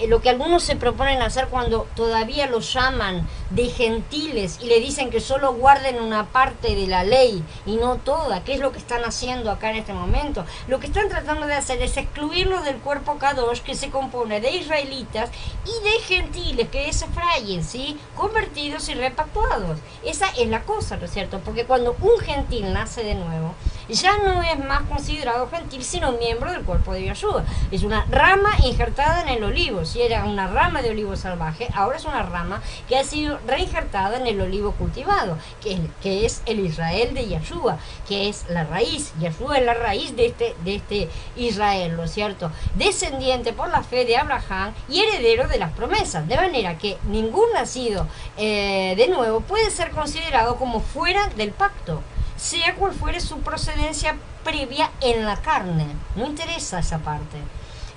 lo que algunos se proponen hacer cuando todavía los llaman de gentiles y le dicen que solo guarden una parte de la ley y no toda? ¿Qué es lo que están haciendo acá en este momento? Lo que están tratando de hacer es excluirlos del cuerpo Kadosh, que se compone de israelitas y de gentiles, que es Efraín, ¿sí? Convertidos y repactuados. Esa es la cosa, ¿no es cierto? Porque cuando un gentil nace de nuevo, ya no es más considerado gentil, sino miembro del cuerpo de Yahshua. Es una rama injertada en el olivo. Si era una rama de olivo salvaje, ahora es una rama que ha sido reinjertada en el olivo cultivado, que es el Israel de Yahshua, que es la raíz. Yahshua es la raíz de este Israel, ¿no es cierto? Descendiente por la fe de Abraham y heredero de las promesas. De manera que ningún nacido de nuevo puede ser considerado como fuera del pacto, sea cual fuere su procedencia previa en la carne. No interesa esa parte.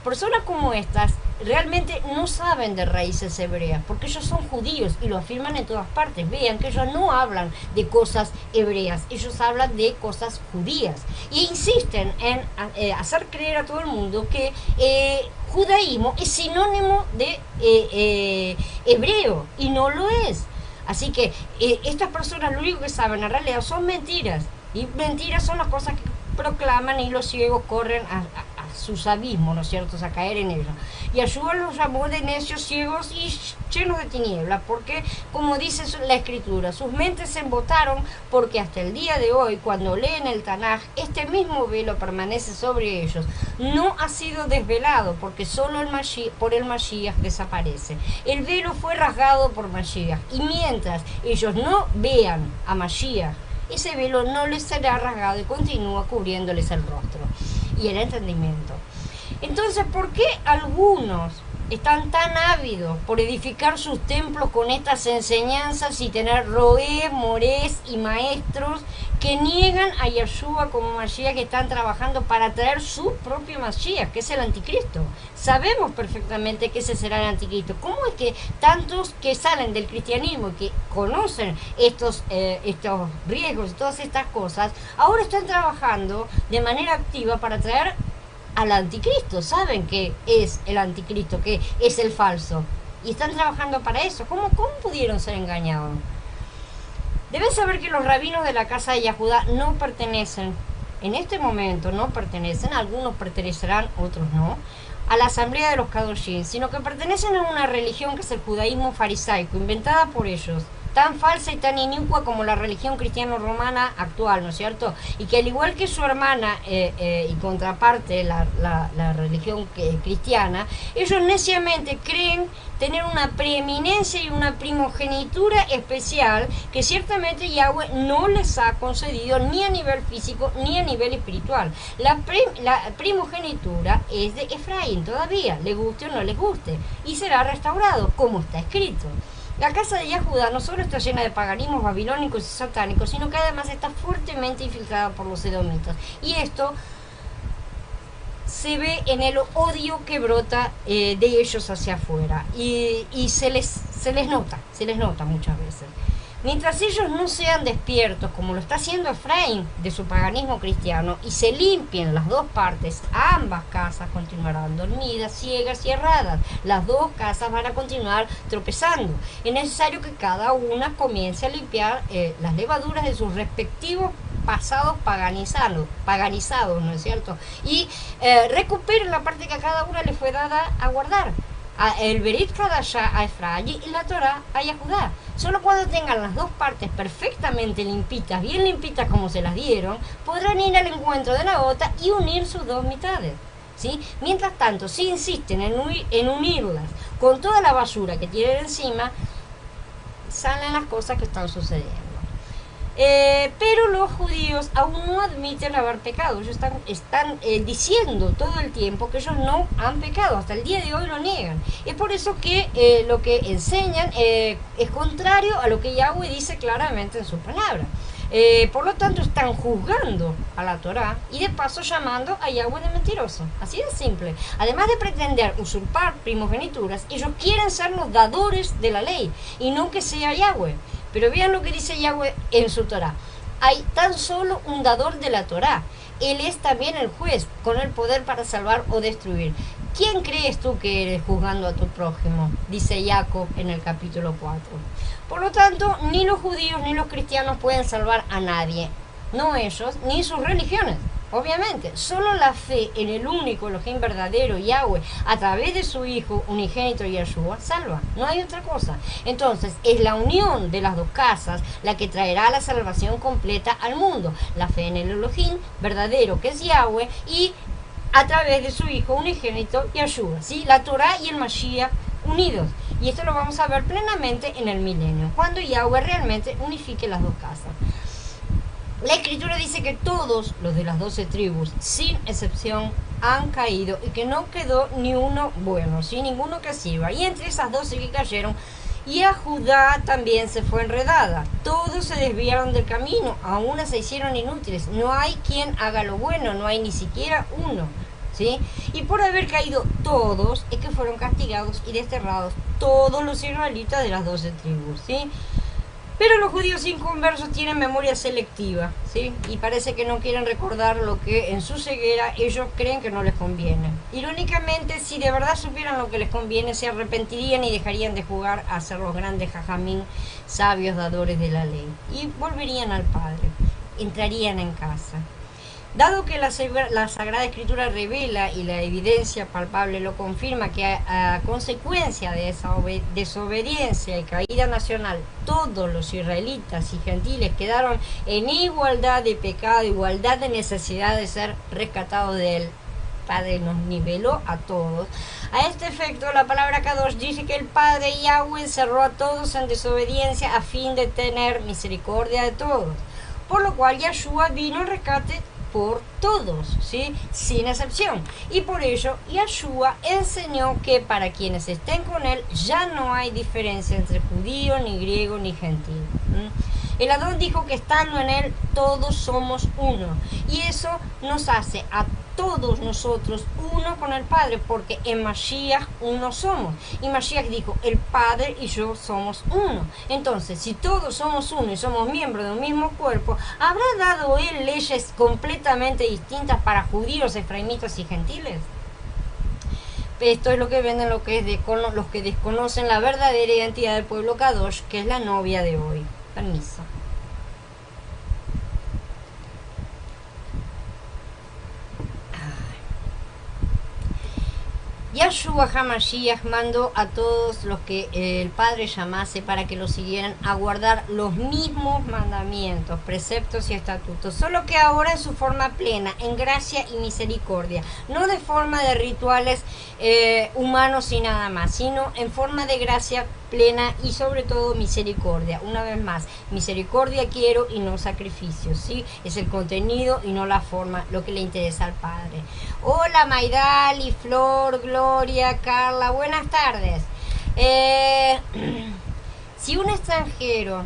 Personas como estas realmente no saben de raíces hebreas, porque ellos son judíos y lo afirman en todas partes. Vean que ellos no hablan de cosas hebreas, ellos hablan de cosas judías. Y insisten en hacer creer a todo el mundo que judaísmo es sinónimo de hebreo, y no lo es. Así que estas personas lo único que saben en realidad son mentiras. Y mentiras son las cosas que proclaman, y los ciegos corren a sus abismos, ¿no es cierto?, a caer en ellos. Y Yahshua los llamó de necios, ciegos y llenos de tinieblas, porque, como dice la Escritura, sus mentes se embotaron, porque hasta el día de hoy, cuando leen el Tanaj, este mismo velo permanece sobre ellos. No ha sido desvelado, porque solo por el Mashiach desaparece. El velo fue rasgado por Mashiach, y mientras ellos no vean a Mashiach, ese velo no les será rasgado y continúa cubriéndoles el rostro y el entendimiento. Entonces, ¿por qué algunos están tan ávidos por edificar sus templos con estas enseñanzas y tener roés, morés y maestros que niegan a Yahshua como Mashiach, que están trabajando para traer su propio Mashiach, que es el anticristo? Sabemos perfectamente que ese será el anticristo. ¿Cómo es que tantos que salen del cristianismo y que conocen estos riesgos y todas estas cosas, ahora están trabajando de manera activa para traer al anticristo? Saben que es el anticristo, que es el falso, y están trabajando para eso. ¿Cómo pudieron ser engañados? Deben saber que los rabinos de la casa de Yahudá no pertenecen, en este momento no pertenecen, algunos pertenecerán, otros no, a la asamblea de los Kadoshim, sino que pertenecen a una religión que es el judaísmo farisaico, inventada por ellos, tan falsa y tan inicua como la religión cristiano-romana actual, ¿no es cierto? Y que al igual que su hermana y contraparte, la religión cristiana, ellos neciamente creen tener una preeminencia y una primogenitura especial que ciertamente Yahweh no les ha concedido ni a nivel físico ni a nivel espiritual. La primogenitura es de Efraín todavía, le guste o no le guste, y será restaurado, como está escrito. La casa de Yahudá no solo está llena de paganismos babilónicos y satánicos, sino que además está fuertemente infiltrada por los edomitas. Y esto se ve en el odio que brota de ellos hacia afuera. Y se les nota muchas veces. Mientras ellos no sean despiertos, como lo está haciendo Efraín de su paganismo cristiano, y se limpien las dos partes, ambas casas continuarán dormidas, ciegas y erradas. Las dos casas van a continuar tropezando. Es necesario que cada una comience a limpiar las levaduras de sus respectivos pasados paganizados, ¿no es cierto? Y recuperen la parte que a cada una le fue dada a guardar. El Berit Hadashah a Efraín y la Torah a Yahudá. Solo cuando tengan las dos partes perfectamente limpitas, bien limpitas como se las dieron, podrán ir al encuentro de la otra y unir sus dos mitades, ¿sí? Mientras tanto, si insisten en unirlas con toda la basura que tienen encima, salen las cosas que están sucediendo. Pero los judíos aún no admiten haber pecado. Ellos están diciendo todo el tiempo que ellos no han pecado. Hasta el día de hoy lo niegan. Es por eso que lo que enseñan es contrario a lo que Yahweh dice claramente en su palabra. Por lo tanto, están juzgando a la Torá y de paso llamando a Yahweh de mentiroso. Así de simple. Además de pretender usurpar primogenituras, ellos quieren ser los dadores de la ley y no que sea Yahweh. Pero vean lo que dice Yahweh en su Torá. Hay tan solo un dador de la Torá. Él es también el juez, con el poder para salvar o destruir. ¿Quién crees tú que eres juzgando a tu prójimo? Dice Jacob en el capítulo 4. Por lo tanto, ni los judíos ni los cristianos pueden salvar a nadie. No ellos, ni sus religiones. Obviamente, solo la fe en el único Elohim verdadero, Yahweh, a través de su Hijo unigénito Yeshua, salva. No hay otra cosa. Entonces, es la unión de las dos casas la que traerá la salvación completa al mundo. La fe en el Elohim verdadero, que es Yahweh, y a través de su Hijo unigénito Yeshua, ¿sí? La Torah y el Mashiach unidos. Y esto lo vamos a ver plenamente en el milenio, cuando Yahweh realmente unifique las dos casas. La Escritura dice que todos los de las 12 tribus, sin excepción, han caído y que no quedó ni uno bueno, sin ninguno que sirva. Y entre esas 12 que cayeron, y a Judá también se fue enredada. Todos se desviaron del camino, a una se hicieron inútiles. No hay quien haga lo bueno, no hay ni siquiera uno, ¿sí? Y por haber caído todos, es que fueron castigados y desterrados todos los israelitas de las 12 tribus, ¿sí? Pero los judíos inconversos tienen memoria selectiva, ¿sí? Y parece que no quieren recordar lo que en su ceguera ellos creen que no les conviene. Irónicamente, si de verdad supieran lo que les conviene, se arrepentirían y dejarían de jugar a ser los grandes jajamín, sabios dadores de la ley. Y volverían al Padre, entrarían en casa. Dado que la Sagrada Escritura revela y la evidencia palpable lo confirma que a consecuencia de esa desobediencia y caída nacional, todos los israelitas y gentiles quedaron en igualdad de pecado, igualdad de necesidad de ser rescatados de él. Padre nos niveló a todos. A este efecto, la palabra Kadosh dice que el Padre Yahweh encerró a todos en desobediencia a fin de tener misericordia de todos. Por lo cual Yeshua vino al rescate por todos, ¿sí? Sin excepción. Y por ello, Yeshua enseñó que para quienes estén con él ya no hay diferencia entre judío, ni griego, ni gentil. El Adón dijo que estando en él todos somos uno. Y eso nos hace a todos nosotros uno con el Padre, porque en Mashiach uno somos. Y Mashiach dijo, el Padre y yo somos uno. Entonces, si todos somos uno y somos miembros de un mismo cuerpo, ¿habrá dado él leyes completamente distintas para judíos, efraimitas y gentiles? Esto es lo que venden los que desconocen la verdadera identidad del pueblo Kadosh, que es la novia de hoy. Permiso. Yahshua HaMashiach mandó a todos los que el Padre llamase para que lo siguieran a guardar los mismos mandamientos, preceptos y estatutos, solo que ahora en su forma plena, en gracia y misericordia, no de forma de rituales humanos y nada más, sino en forma de gracia plena y sobre todo misericordia. Una vez más, misericordia quiero y no sacrificios, ¿sí? Es el contenido y no la forma lo que le interesa al Padre. Hola Maidali, Flor, Gloria, Carla, buenas tardes. Si un extranjero,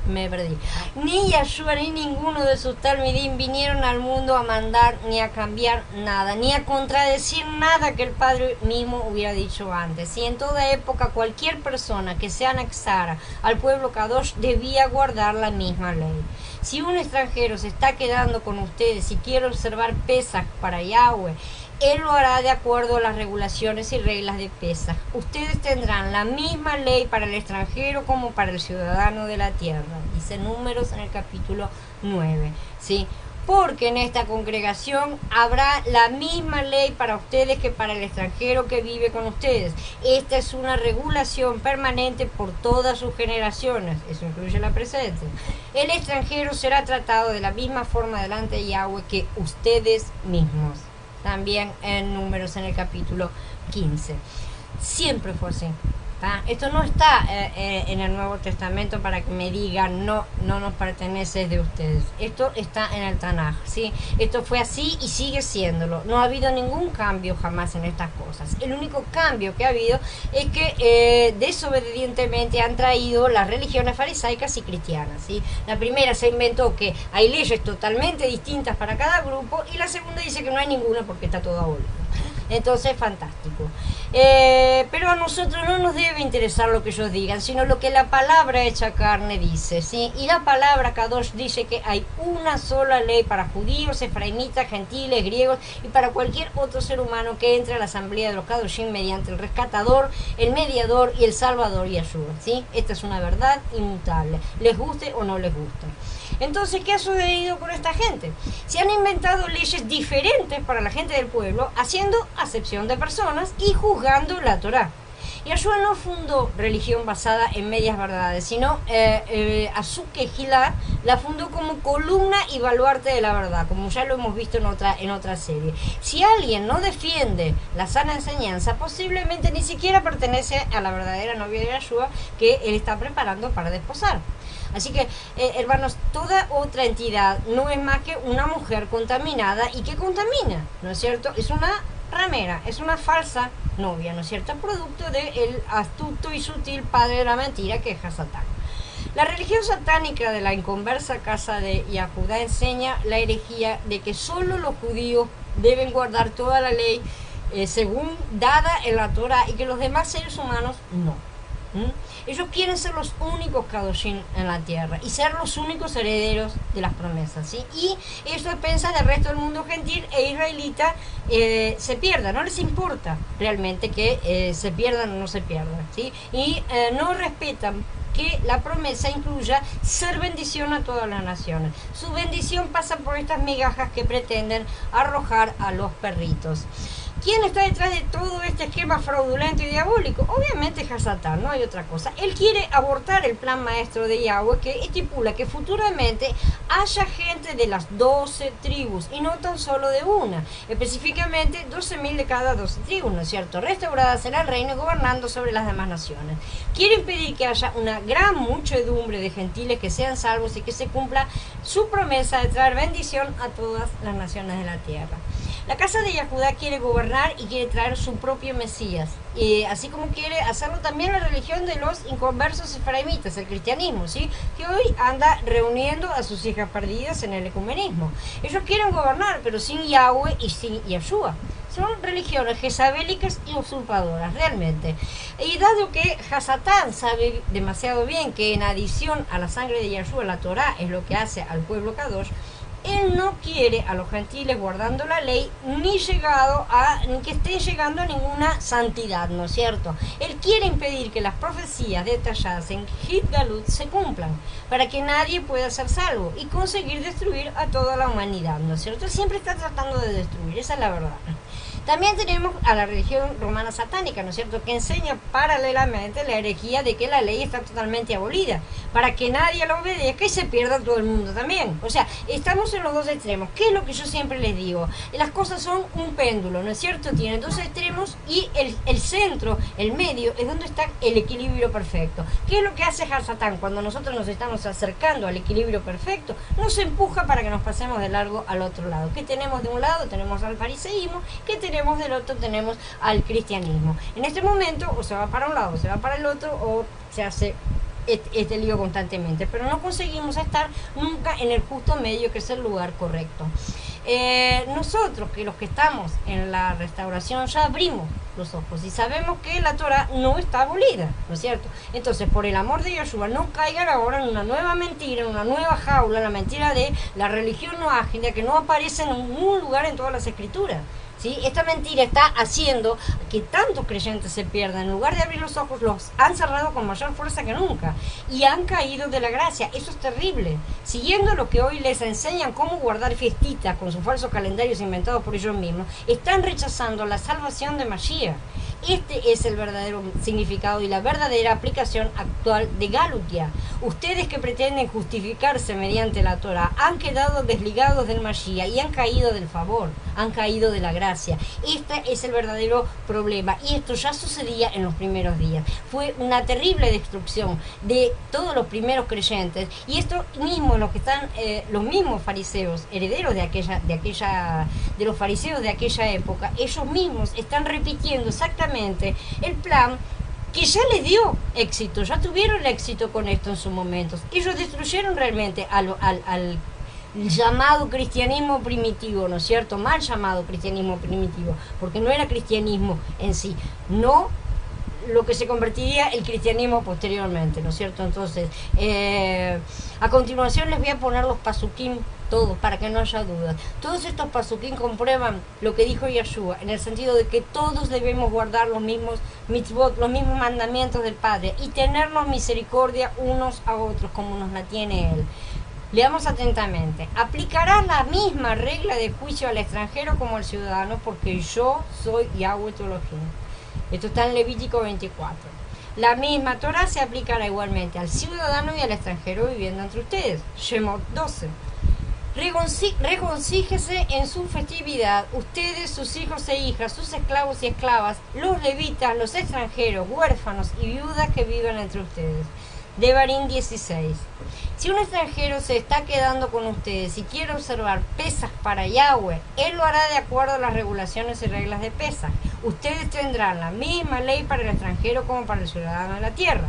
me perdí. Ni Yahshua ni ninguno de sus talmidim vinieron al mundo a mandar ni a cambiar nada, ni a contradecir nada que el Padre mismo hubiera dicho antes. Y en toda época cualquier persona que se anexara al pueblo Kadosh debía guardar la misma ley. Si un extranjero se está quedando con ustedes y quiere observar Pesaj para Yahweh, él lo hará de acuerdo a las regulaciones y reglas de Pesaj. Ustedes tendrán la misma ley para el extranjero como para el ciudadano de la tierra. Dice Números en el capítulo 9. ¿Sí? Porque en esta congregación habrá la misma ley para ustedes que para el extranjero que vive con ustedes. Esta es una regulación permanente por todas sus generaciones. Eso incluye la presente. El extranjero será tratado de la misma forma delante de Yahweh que ustedes mismos. También en Números en el capítulo 15. Siempre fue así. Esto no está en el Nuevo Testamento para que me digan no nos pertenece, es de ustedes. Esto está en el Tanaj, ¿sí? Esto fue así y sigue siéndolo. No ha habido ningún cambio jamás en estas cosas. El único cambio que ha habido es que desobedientemente han traído las religiones farisaicas y cristianas, ¿sí? La primera se inventó que hay leyes totalmente distintas para cada grupo, y la segunda dice que no hay ninguna porque está todo abolido. Entonces, fantástico. Pero a nosotros no nos debe interesar lo que ellos digan, sino lo que la palabra hecha carne dice, ¿sí? Y la palabra Kadosh dice que hay una sola ley para judíos, efraimitas, gentiles, griegos y para cualquier otro ser humano que entre a la asamblea de los Kadoshim mediante el rescatador, el mediador y el salvador Yahshua, ¿sí? Esta es una verdad inmutable, les guste o no les guste. Entonces, ¿qué ha sucedido con esta gente? Se han inventado leyes diferentes para la gente del pueblo, haciendo acepción de personas y juzgando la Torá. Yahshua no fundó religión basada en medias verdades, sino Azuke Gilá la fundó como columna y baluarte de la verdad, como ya lo hemos visto en otra serie. Si alguien no defiende la sana enseñanza, posiblemente ni siquiera pertenece a la verdadera novia de Yahshua que él está preparando para desposar. Así que, hermanos, toda otra entidad no es más que una mujer contaminada y que contamina, ¿no es cierto? Es una ramera, es una falsa novia, ¿no es cierto? Producto del astuto y sutil padre de la mentira que es Hasatán. La religión satánica de la inconversa casa de Yahudá enseña la herejía de que solo los judíos deben guardar toda la ley según dada en la Torah y que los demás seres humanos no. Ellos quieren ser los únicos Kadoshim en la tierra y ser los únicos herederos de las promesas, ¿sí? Y eso piensa del resto del mundo gentil e israelita se pierda, no les importa realmente que se pierdan o no se pierdan, ¿sí? Y no respetan que la promesa incluya ser bendición a todas las naciones. Su bendición pasa por estas migajas que pretenden arrojar a los perritos. ¿Quién está detrás de todo este esquema fraudulento y diabólico? Obviamente es Hasatán, no hay otra cosa. Él quiere abortar el plan maestro de Yahweh que estipula que futuramente haya gente de las 12 tribus y no tan solo de una, específicamente 12.000 de cada 12 tribus, ¿no es cierto? Restauradas en el reino y gobernando sobre las demás naciones. Quiere impedir que haya una gran muchedumbre de gentiles que sean salvos y que se cumpla su promesa de traer bendición a todas las naciones de la tierra. La casa de Yahudá quiere gobernar y quiere traer su propio Mesías, así como quiere hacerlo también la religión de los inconversos efraimitas, el cristianismo, ¿sí? Que hoy anda reuniendo a sus hijas perdidas en el ecumenismo. Ellos quieren gobernar, pero sin Yahweh y sin Yahshua. Son religiones jezabélicas y usurpadoras, realmente. Y dado que Hasatán sabe demasiado bien que en adición a la sangre de Yahshua, la Torá es lo que hace al pueblo Kadosh, él no quiere a los gentiles guardando la ley ni que estén llegando a ninguna santidad, ¿no es cierto? Él quiere impedir que las profecías detalladas en Hit Galut se cumplan, para que nadie pueda ser salvo y conseguir destruir a toda la humanidad, ¿no es cierto? Él siempre está tratando de destruir, esa es la verdad. También tenemos a la religión romana satánica, ¿no es cierto?, que enseña paralelamente la herejía de que la ley está totalmente abolida, para que nadie la obedezca y se pierda todo el mundo también. O sea, estamos en los dos extremos. ¿Qué es lo que yo siempre les digo? Las cosas son un péndulo, ¿no es cierto? Tienen dos extremos y el centro, el medio, es donde está el equilibrio perfecto. ¿Qué es lo que hace Hasatán cuando nosotros nos estamos acercando al equilibrio perfecto? Nos empuja para que nos pasemos de largo al otro lado. ¿Qué tenemos de un lado? Tenemos al fariseísmo. ¿Qué tenemos del otro? Tenemos al cristianismo. En este momento o se va para un lado o se va para el otro, o se hace este lío constantemente, pero no conseguimos estar nunca en el justo medio, que es el lugar correcto. Nosotros, que los que estamos en la restauración, ya abrimos los ojos y sabemos que la Torah no está abolida, ¿no es cierto? Entonces, por el amor de Yeshua, no caigan ahora en una nueva mentira, en una nueva jaula, la mentira de la religión no ágil, que no aparece en ningún lugar en todas las escrituras. ¿Sí? Esta mentira está haciendo que tantos creyentes se pierdan. En lugar de abrir los ojos, los han cerrado con mayor fuerza que nunca y han caído de la gracia. Eso es terrible. Siguiendo lo que hoy les enseñan cómo guardar fiestitas con sus falsos calendarios inventados por ellos mismos, están rechazando la salvación de Mashiach. Este es el verdadero significado y la verdadera aplicación actual de Galutia. Ustedes que pretenden justificarse mediante la Torah han quedado desligados del Mashiach y han caído del favor, han caído de la gracia. Este es el verdadero problema y esto ya sucedía en los primeros días. Fue una terrible destrucción de todos los primeros creyentes y esto mismo, los que están, los mismos fariseos, herederos de los fariseos de aquella época, ellos mismos están repitiendo exactamente el plan que ya les dio éxito, ya tuvieron éxito con esto en su momento. Ellos destruyeron realmente al llamado cristianismo primitivo, ¿no es cierto? Mal llamado cristianismo primitivo, porque no era cristianismo en sí, no lo que se convertiría el cristianismo posteriormente, ¿no es cierto? Entonces, a continuación les voy a poner los pasuquín todos, para que no haya dudas. Todos estos pasuquín comprueban lo que dijo Yeshua, en el sentido de que todos debemos guardar los mismos mitzvot, los mismos mandamientos del Padre, y tenernos misericordia unos a otros, como nos la tiene Él. Leamos atentamente. Aplicarás la misma regla de juicio al extranjero como al ciudadano, porque yo soy Yahweh tu Elohim. Esto está en Levítico 24. La misma Torah se aplicará igualmente al ciudadano y al extranjero viviendo entre ustedes. Shemot 12. Regocíjese en su festividad, ustedes, sus hijos e hijas, sus esclavos y esclavas, los levitas, los extranjeros, huérfanos y viudas que vivan entre ustedes. Devarim 16. Si un extranjero se está quedando con ustedes y quiere observar pesas para Yahweh, él lo hará de acuerdo a las regulaciones y reglas de pesas. Ustedes tendrán la misma ley para el extranjero como para el ciudadano de la tierra.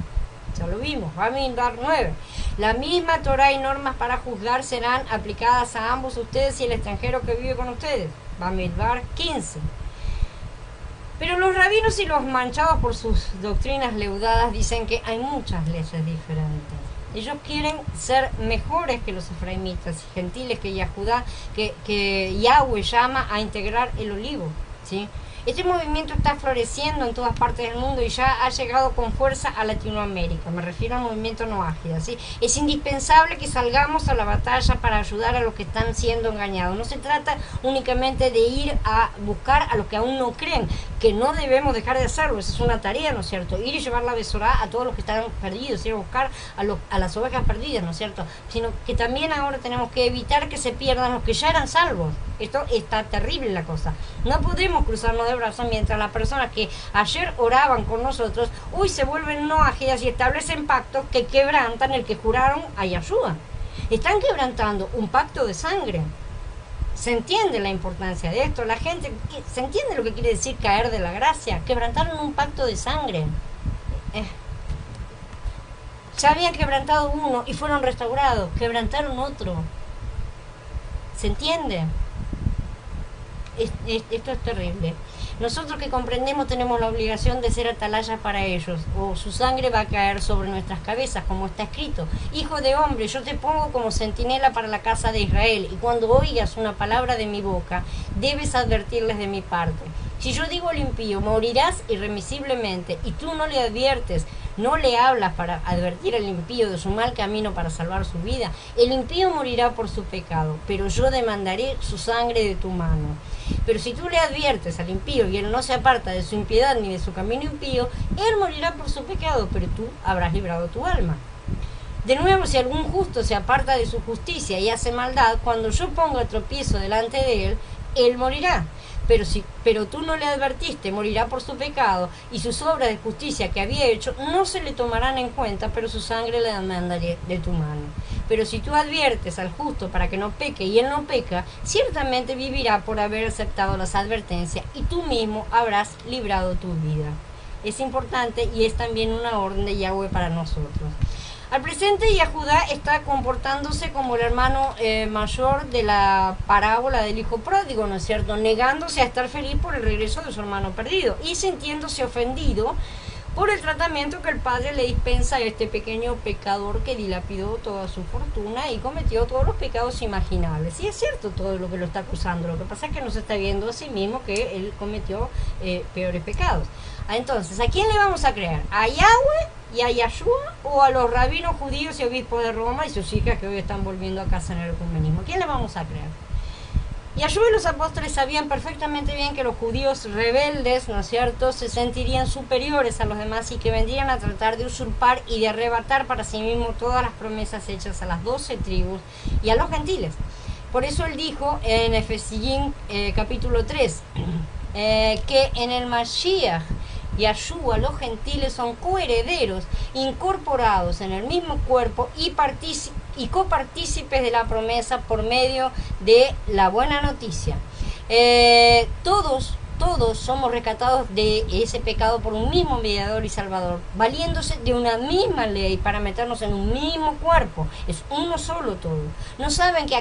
Ya lo vimos, Bamidbar 9. La misma Torah y normas para juzgar serán aplicadas a ambos ustedes y el extranjero que vive con ustedes. Bamidbar 15. Pero los rabinos y los manchados por sus doctrinas leudadas dicen que hay muchas leyes diferentes. Ellos quieren ser mejores que los efraimitas y gentiles que Yahudá, que Yahweh llama a integrar el olivo, ¿sí? Este movimiento está floreciendo en todas partes del mundo y ya ha llegado con fuerza a Latinoamérica. Me refiero al movimiento no ágil, ¿sí? Es indispensable que salgamos a la batalla para ayudar a los que están siendo engañados. No se trata únicamente de ir a buscar a los que aún no creen, que no debemos dejar de hacerlo. Esa es una tarea, ¿no es cierto? Ir y llevar la besorá a todos los que están perdidos, ir a buscar a las ovejas perdidas, ¿no es cierto? Sino que también ahora tenemos que evitar que se pierdan los que ya eran salvos. Esto está terrible la cosa. No podemos cruzarnos de brazos mientras las personas que ayer oraban con nosotros hoy se vuelven no ágidas y establecen pactos que quebrantan el que juraron a Yahshua. Están quebrantando un pacto de sangre. ¿Se entiende la importancia de esto? La gente, ¿se entiende lo que quiere decir caer de la gracia? Quebrantaron un pacto de sangre. Ya habían quebrantado uno y fueron restaurados. Quebrantaron otro. ¿Se entiende? Esto es terrible. Nosotros que comprendemos tenemos la obligación de ser atalayas para ellos, o su sangre va a caer sobre nuestras cabezas, como está escrito. Hijo de hombre, yo te pongo como centinela para la casa de Israel, y cuando oigas una palabra de mi boca, debes advertirles de mi parte. Si yo digo al impío, morirás irremisiblemente, y tú no le adviertes, no le hablas para advertir al impío de su mal camino para salvar su vida, el impío morirá por su pecado, pero yo demandaré su sangre de tu mano. Pero si tú le adviertes al impío y él no se aparta de su impiedad ni de su camino impío, él morirá por su pecado, pero tú habrás librado tu alma. De nuevo, si algún justo se aparta de su justicia y hace maldad, cuando yo ponga tropiezo delante de él, él morirá. Pero tú no le advertiste, morirá por su pecado, y sus obras de justicia que había hecho no se le tomarán en cuenta, pero su sangre le demandaré de tu mano. Pero si tú adviertes al justo para que no peque y él no peca, ciertamente vivirá por haber aceptado las advertencias, y tú mismo habrás librado tu vida. Es importante y es también una orden de Yahweh para nosotros. Al presente Yahudá está comportándose como el hermano mayor de la parábola del hijo pródigo, ¿no es cierto? Negándose a estar feliz por el regreso de su hermano perdido y sintiéndose ofendido por el tratamiento que el padre le dispensa a este pequeño pecador que dilapidó toda su fortuna y cometió todos los pecados imaginables. Y es cierto todo lo que lo está acusando, lo que pasa es que no se está viendo a sí mismo que él cometió peores pecados. Entonces, ¿a quién le vamos a creer? ¿A Yahweh y a Yahshua o a los rabinos judíos y obispos de Roma y sus hijas que hoy están volviendo a casa en el ecumenismo? ¿A quién le vamos a creer? Yahshua y los apóstoles sabían perfectamente bien que los judíos rebeldes, ¿no es cierto?, se sentirían superiores a los demás y que vendrían a tratar de usurpar y de arrebatar para sí mismos todas las promesas hechas a las 12 tribus y a los gentiles. Por eso él dijo en Efesín capítulo 3 que en el Mashiach Yahshua los gentiles son coherederos, incorporados en el mismo cuerpo y copartícipes de la promesa por medio de la buena noticia. Todos somos rescatados de ese pecado por un mismo mediador y salvador, valiéndose de una misma ley para meternos en un mismo cuerpo. Es uno solo todo. ¿No saben que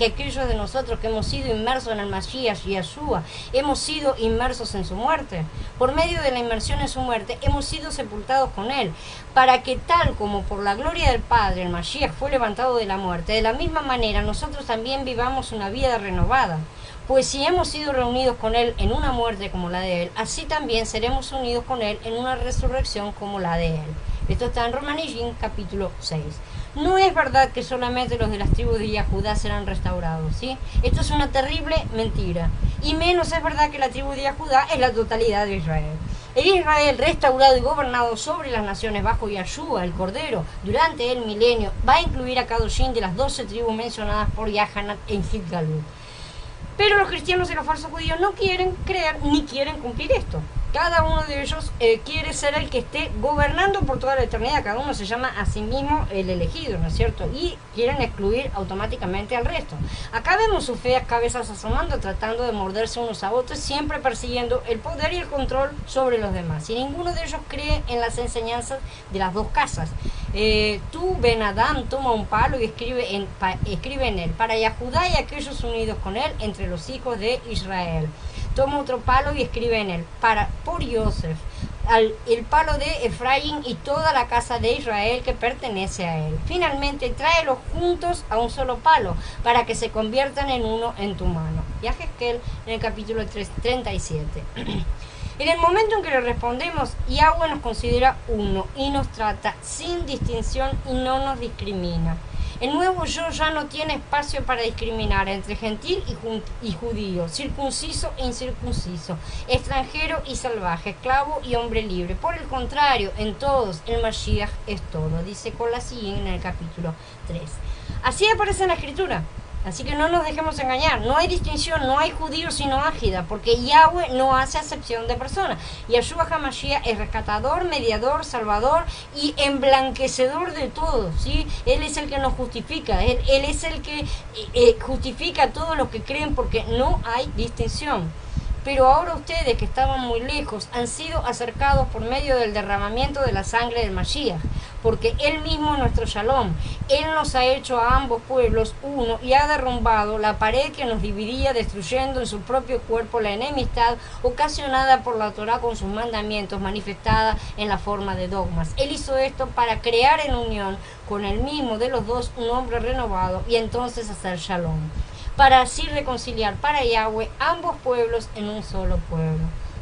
aquellos de nosotros que hemos sido inmersos en el Mashiach y Yahshua, hemos sido inmersos en su muerte? Por medio de la inmersión en su muerte, hemos sido sepultados con él, para que tal como por la gloria del Padre el Mashiach fue levantado de la muerte, de la misma manera nosotros también vivamos una vida renovada. Pues si hemos sido reunidos con Él en una muerte como la de Él, así también seremos unidos con Él en una resurrección como la de Él. Esto está en Romanillín capítulo 6. No es verdad que solamente los de las tribus de Yahudá serán restaurados, ¿sí? Esto es una terrible mentira. Y menos es verdad que la tribu de Yahudá es la totalidad de Israel. El Israel restaurado y gobernado sobre las naciones bajo Yahshua, el Cordero, durante el milenio, va a incluir a Kadoshim de las 12 tribus mencionadas por Yahanan en Gilgalut. Pero los cristianos y los falsos judíos no quieren creer ni quieren cumplir esto. Cada uno de ellos quiere ser el que esté gobernando por toda la eternidad. Cada uno se llama a sí mismo el elegido, ¿no es cierto? Y quieren excluir automáticamente al resto. Acá vemos sus feas cabezas asomando, tratando de morderse unos a otros, siempre persiguiendo el poder y el control sobre los demás. Y ninguno de ellos cree en las enseñanzas de las dos casas. Tú, Ben Adam, toma un palo y escribe en él, para Yahudá y aquellos unidos con él entre los hijos de Israel. Toma otro palo y escribe en él, por Yosef, el palo de Efraín y toda la casa de Israel que pertenece a él. Finalmente, tráelos juntos a un solo palo, para que se conviertan en uno en tu mano. Y a Jezquel en el capítulo 37. En el momento en que le respondemos, Yahweh nos considera uno y nos trata sin distinción y no nos discrimina. El nuevo yo ya no tiene espacio para discriminar entre gentil y judío, circunciso e incircunciso, extranjero y salvaje, esclavo y hombre libre. Por el contrario, en todos el Mashiach es todo, dice Colasín en el capítulo 3. Así aparece en la Escritura. Así que no nos dejemos engañar, no hay distinción, no hay judío sino ágida, porque Yahweh no hace acepción de personas. Yahshua HaMashiach es rescatador, mediador, salvador y emblanquecedor de todo, ¿sí? Él es el que nos justifica, él es el que justifica a todos los que creen, porque no hay distinción. Pero ahora ustedes que estaban muy lejos han sido acercados por medio del derramamiento de la sangre del Mashiach, porque Él mismo es nuestro Shalom. Él nos ha hecho a ambos pueblos uno y ha derrumbado la pared que nos dividía, destruyendo en su propio cuerpo la enemistad ocasionada por la Torá con sus mandamientos, manifestada en la forma de dogmas. Él hizo esto para crear en unión con el mismo de los dos un hombre renovado y entonces hacer Shalom, para así reconciliar para Yahweh ambos pueblos en un solo pueblo.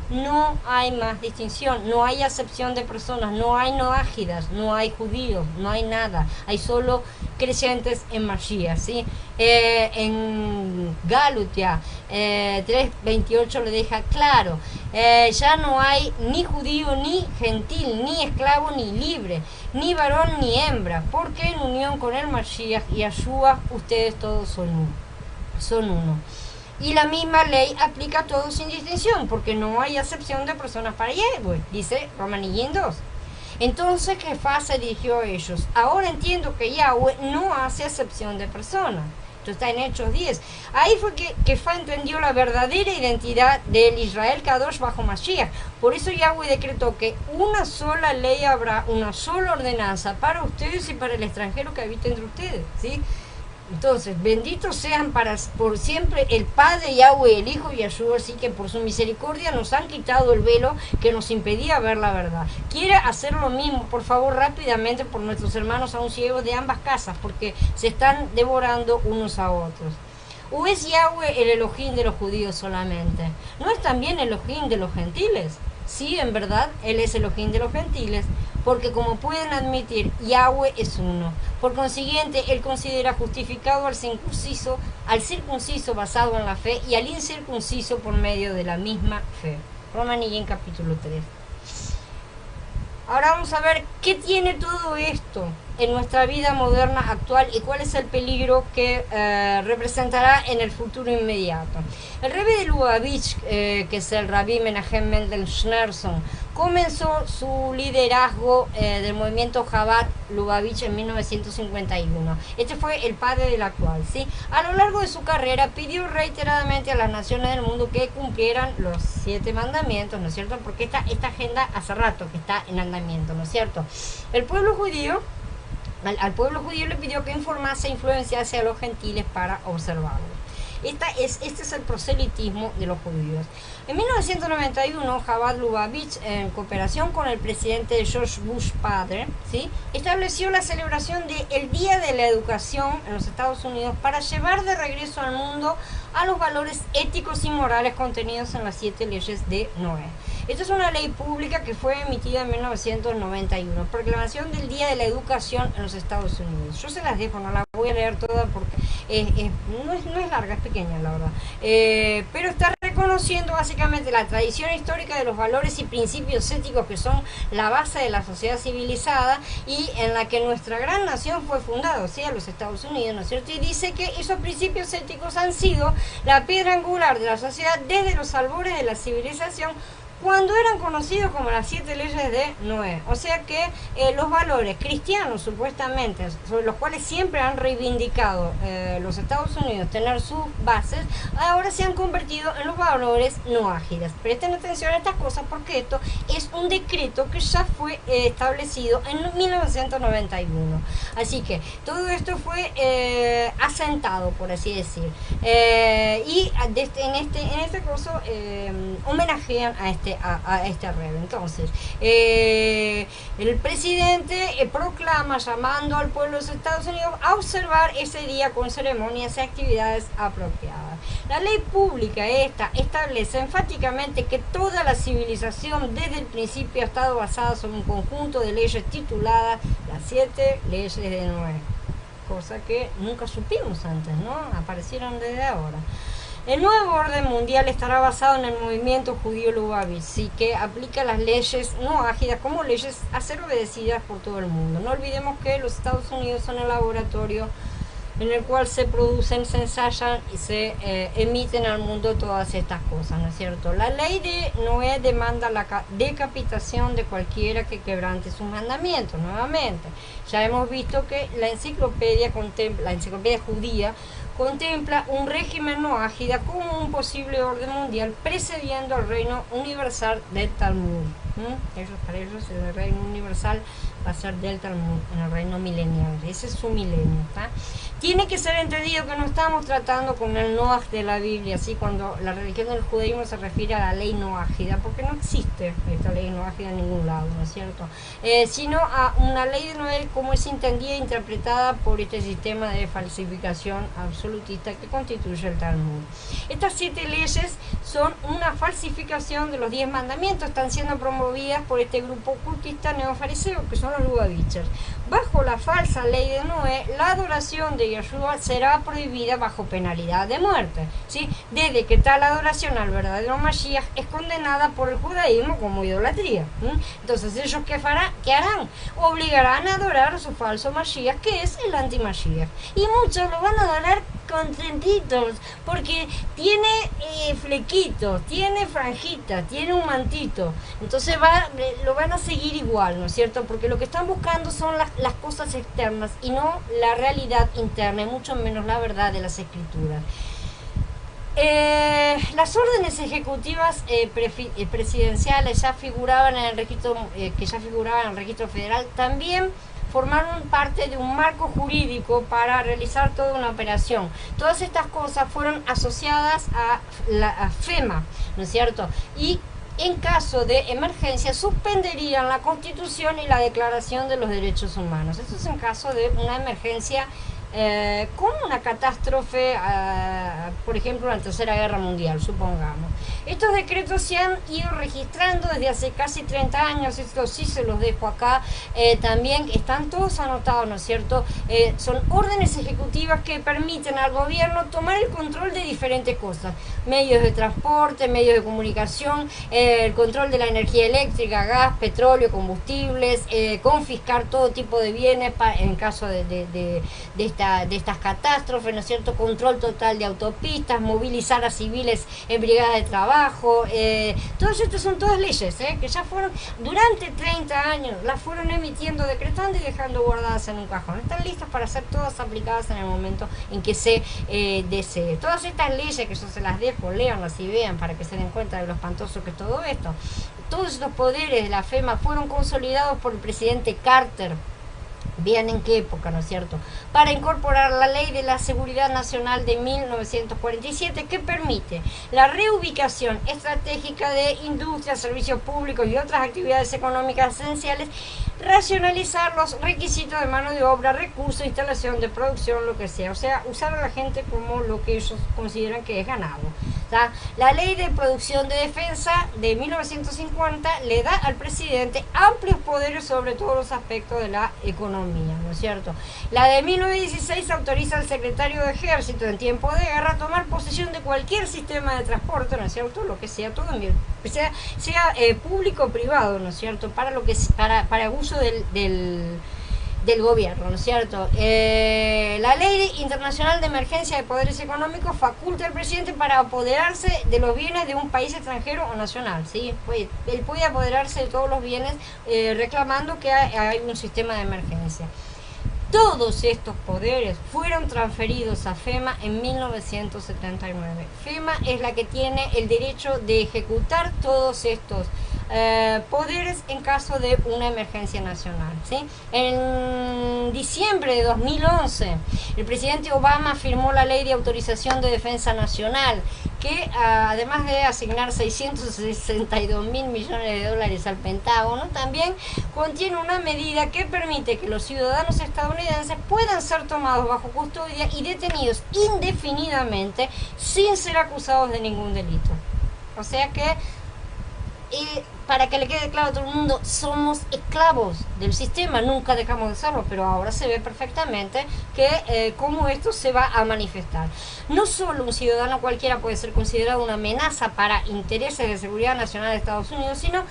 No hay más distinción, no hay acepción de personas, no hay noágidas, no hay judíos, no hay nada. Hay solo creyentes en Mashiach, ¿sí? En Galutia 3:28 le deja claro, ya no hay ni judío ni gentil, ni esclavo ni libre, ni varón ni hembra, porque en unión con el Mashiach y Yahshua ustedes todos son uno. Y la misma ley aplica a todos sin distinción, porque no hay acepción de personas para Yahweh, dice Romanillín 2. Entonces Jefá se dirigió a ellos: ahora entiendo que Yahweh no hace acepción de personas. esto está en Hechos 10. Ahí fue que Kefa entendió la verdadera identidad del Israel Kadosh bajo Mashiach. Por eso Yahweh decretó que una sola ley habrá, una sola ordenanza para ustedes y para el extranjero que habita entre ustedes, ¿sí? Entonces, benditos sean por siempre el Padre Yahweh, el Hijo Yahshua, así que por su misericordia nos han quitado el velo que nos impedía ver la verdad. Quiere hacer lo mismo, por favor, rápidamente por nuestros hermanos aún ciegos de ambas casas, porque se están devorando unos a otros. ¿O es Yahweh el Elohim de los judíos solamente? ¿No es también el Elohim de los gentiles? Sí, en verdad, Él es el Elohim de los gentiles, porque como pueden admitir, Yahweh es uno. Por consiguiente, Él considera justificado al circunciso basado en la fe y al incircunciso por medio de la misma fe. Romaní en capítulo 3. Ahora vamos a ver qué tiene todo esto en nuestra vida moderna actual y cuál es el peligro que representará en el futuro inmediato. El Rebbe de Lubavitch, que es el Rabbi Menachem Mendel Schneerson, comenzó su liderazgo del movimiento Chabad Lubavitch en 1951. Este fue el padre del actual, ¿sí? A lo largo de su carrera pidió reiteradamente a las naciones del mundo que cumplieran los 7 mandamientos, ¿no es cierto? Porque esta agenda hace rato que está en andamiento, ¿no es cierto? El pueblo judío al pueblo judío le pidió que informase e influenciase a los gentiles para observarlo. Este es el proselitismo de los judíos. En 1991, Chabad Lubavitch, en cooperación con el presidente George Bush padre, ¿sí?, estableció la celebración del Día de la Educación en los Estados Unidos para llevar de regreso al mundo a los valores éticos y morales contenidos en las 7 leyes de Noé. Esta es una ley pública que fue emitida en 1991, proclamación del Día de la Educación en los Estados Unidos. Yo se las dejo, no la voy a leer toda porque no es larga, es pequeña la verdad. Pero está reconociendo básicamente la tradición histórica de los valores y principios éticos que son la base de la sociedad civilizada y en la que nuestra gran nación fue fundada, o sea, los Estados Unidos, ¿no es cierto? Y dice que esos principios éticos han sido la piedra angular de la sociedad desde los albores de la civilización, cuando eran conocidos como las 7 leyes de Noé. O sea que los valores cristianos, supuestamente, sobre los cuales siempre han reivindicado los Estados Unidos tener sus bases, ahora se han convertido en los valores noágidas. Presten atención a estas cosas porque esto es un decreto que ya fue establecido en 1991. Así que todo esto fue asentado, por así decir. Y en este caso homenajean a este Rebbe. Entonces, el presidente proclama llamando al pueblo de los Estados Unidos a observar ese día con ceremonias y actividades apropiadas. La ley pública esta establece enfáticamente que toda la civilización desde el principio ha estado basada sobre un conjunto de leyes tituladas las 7 leyes de Noé, cosa que nunca supimos antes, ¿no? Aparecieron desde ahora. El nuevo orden mundial estará basado en el movimiento judío Lubavitch, sí, que aplica las leyes noágidas como leyes a ser obedecidas por todo el mundo. No olvidemos que los Estados Unidos son el laboratorio en el cual se producen, se ensayan y se emiten al mundo todas estas cosas, ¿no es cierto? La ley de Noé demanda la decapitación de cualquiera que quebrante sus mandamientos. Nuevamente, ya hemos visto que la enciclopedia judía contempla un régimen noágida como un posible orden mundial precediendo al reino universal del Talmud. Para ellos el reino universal va a ser del Talmud, en el reino milenial. Ese es su milenio, ¿tá? Tiene que ser entendido que no estamos tratando con el Noaj de la Biblia, así cuando la religión del judaísmo se refiere a la ley noágida, porque no existe esta ley noágida en ningún lado, ¿no es cierto? Sino a una ley de Noé como es entendida e interpretada por este sistema de falsificación absolutista que constituye el Talmud. Estas 7 leyes son una falsificación de los 10 mandamientos, están siendo promovidas por este grupo ocultista neofariseo que son los Lubavitchers. Bajo la falsa ley de Noé, la adoración de Yeshua será prohibida bajo penalidad de muerte, ¿sí? Desde que tal adoración al verdadero Mashiach es condenada por el judaísmo como idolatría. Entonces, ¿ellos qué harán? Obligarán a adorar a su falso Mashiach, que es el anti-Mashiach. Y muchos lo van a adorar contentitos, porque tiene flequitos, tiene franjitas, tiene un mantito. Entonces lo van a seguir igual, ¿no es cierto? Porque lo que están buscando son las cosas externas y no la realidad interna, y mucho menos la verdad de las escrituras. Las órdenes ejecutivas presidenciales ya figuraban en el registro, que ya figuraban en el registro federal, también formaron parte de un marco jurídico para realizar toda una operación. Todas estas cosas fueron asociadas a FEMA, ¿no es cierto? Y en caso de emergencia suspenderían la Constitución y la Declaración de los Derechos Humanos. Eso es en caso de una emergencia, como una catástrofe, por ejemplo, la Tercera Guerra Mundial, supongamos. Estos decretos se han ido registrando desde hace casi 30 años, esto sí se los dejo acá, también están todos anotados, ¿no es cierto? Son órdenes ejecutivas que permiten al gobierno tomar el control de diferentes cosas, medios de transporte, medios de comunicación, el control de la energía eléctrica, gas, petróleo, combustibles, confiscar todo tipo de bienes en caso de estas catástrofes, ¿no es cierto? Control total de autopistas, movilizar a civiles en brigadas de trabajo, todas estas son todas leyes, que ya fueron, durante 30 años, las fueron emitiendo, decretando y dejando guardadas en un cajón. Están listas para ser todas aplicadas en el momento en que se desee. Todas estas leyes, que yo se las dejo, léanlas y vean para que se den cuenta de lo espantoso que es todo esto. Todos estos poderes de la FEMA fueron consolidados por el presidente Carter. Vean en qué época, ¿no es cierto? Para incorporar la Ley de la Seguridad Nacional de 1947, que permite la reubicación estratégica de industrias, servicios públicos y otras actividades económicas esenciales, racionalizar los requisitos de mano de obra, recursos, instalación de producción, lo que sea. O sea, usar a la gente como lo que ellos consideran que es ganado. ¿Tá? La Ley de Producción de Defensa de 1950 le da al presidente amplios poderes sobre todos los aspectos de la economía, ¿no es cierto? La de 1916 autoriza al secretario de Ejército en tiempo de guerra a tomar posesión de cualquier sistema de transporte, ¿no es cierto? Lo que sea, todo sea público o privado, ¿no es cierto? Para uso del gobierno, ¿no es cierto? La Ley Internacional de Emergencia de Poderes Económicos faculta al presidente para apoderarse de los bienes de un país extranjero o nacional, ¿sí? Él puede apoderarse de todos los bienes reclamando que hay un sistema de emergencia. Todos estos poderes fueron transferidos a FEMA en 1979. FEMA es la que tiene el derecho de ejecutar todos estos poderes en caso de una emergencia nacional, ¿sí? En diciembre de 2011, el presidente Obama firmó la Ley de Autorización de Defensa Nacional, que además de asignar 662 mil millones de dólares al Pentágono, también contiene una medida que permite que los ciudadanos estadounidenses puedan ser tomados bajo custodia y detenidos indefinidamente sin ser acusados de ningún delito. O sea que, para que le quede claro a todo el mundo, somos esclavos del sistema, nunca dejamos de serlo, pero ahora se ve perfectamente que cómo esto se va a manifestar. No solo un ciudadano cualquiera puede ser considerado una amenaza para intereses de seguridad nacional de Estados Unidos, sino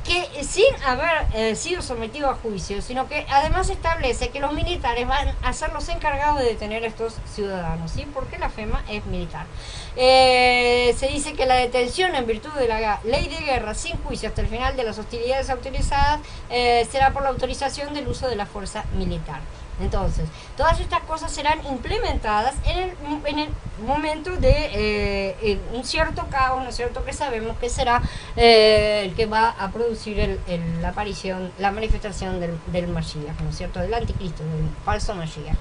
que sin haber sido sometido a juicio, sino que además establece que los militares van a ser los encargados de detener a estos ciudadanos, ¿sí? Porque la FEMA es militar. Se dice que la detención en virtud de la ley de guerra sin juicio hasta el final de las hostilidades autorizadas será por la autorización del uso de la fuerza militar. Entonces, todas estas cosas serán implementadas en el momento de un cierto caos, ¿no es cierto?, que sabemos que será el que va a producir la aparición, la manifestación del Mashiach, ¿no es cierto?, del anticristo, del falso Mashiach.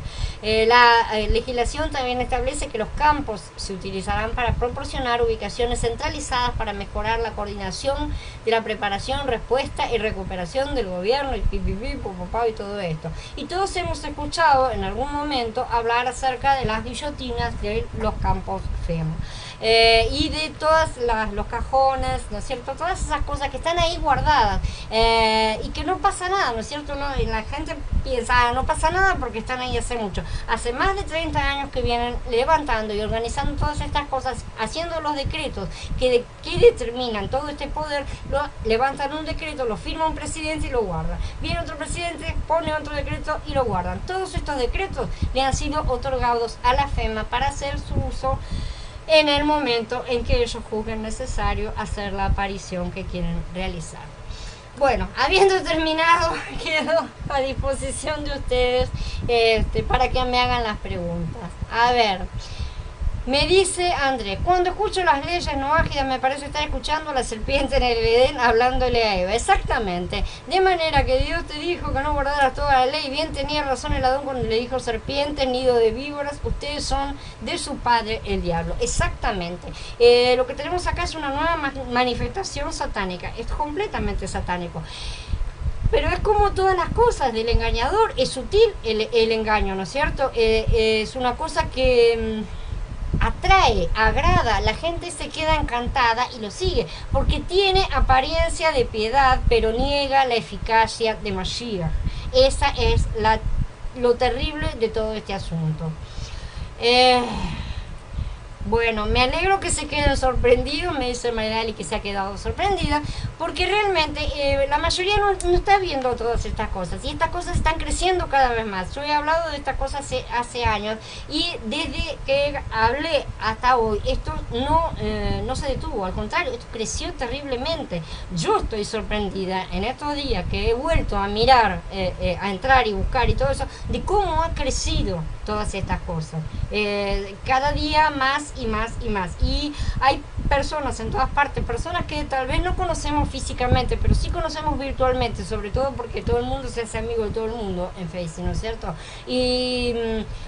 La legislación también establece que los campos se utilizarán para proporcionar ubicaciones centralizadas para mejorar la coordinación de la preparación, respuesta y recuperación del gobierno, y pipipi, popopá y todo esto. Y todos hemos escuchado en algún momento hablar acerca de las guillotinas de los campos FEMA. y de todas los cajones, ¿no es cierto? Todas esas cosas que están ahí guardadas y que no pasa nada, ¿no es cierto? ¿No? Y la gente piensa, no pasa nada porque están ahí hace mucho. Hace más de 30 años que vienen levantando y organizando todas estas cosas, haciendo los decretos que determinan todo este poder, levantan un decreto, lo firma un presidente y lo guarda. Viene otro presidente, pone otro decreto y lo guardan. Todos estos decretos le han sido otorgados a la FEMA para hacer su uso en el momento en que ellos juzguen necesario hacer la aparición que quieren realizar. Bueno, habiendo terminado, quedo a disposición de ustedes para que me hagan las preguntas. A ver, me dice Andrés, cuando escucho las leyes noágidas me parece estar escuchando a la serpiente en el Edén hablándole a Eva. Exactamente, de manera que Dios te dijo que no guardaras toda la ley. Bien tenía razón el Adón cuando le dijo serpiente, nido de víboras, ustedes son de su padre el diablo. Exactamente, lo que tenemos acá es una nueva manifestación satánica, es completamente satánico. Pero es como todas las cosas del engañador, es sutil el engaño, ¿no es cierto? Es una cosa que atrae, agrada, la gente se queda encantada y lo sigue, porque tiene apariencia de piedad, pero niega la eficacia de Mashiach. Esa es lo terrible de todo este asunto. Bueno, me alegro que se queden sorprendidos, me dice Mayrali que se ha quedado sorprendida, porque realmente la mayoría no está viendo todas estas cosas, y estas cosas están creciendo cada vez más. Yo he hablado de estas cosas hace años, y desde que hablé hasta hoy, esto no se detuvo, al contrario, esto creció terriblemente. Yo estoy sorprendida en estos días que he vuelto a mirar, a entrar y buscar y todo eso, de cómo ha crecido todas estas cosas. Cada día más y más y más, y hay personas en todas partes, personas que tal vez no conocemos físicamente, pero sí conocemos virtualmente, sobre todo porque todo el mundo se hace amigo de todo el mundo en Facebook, ¿no es cierto? Y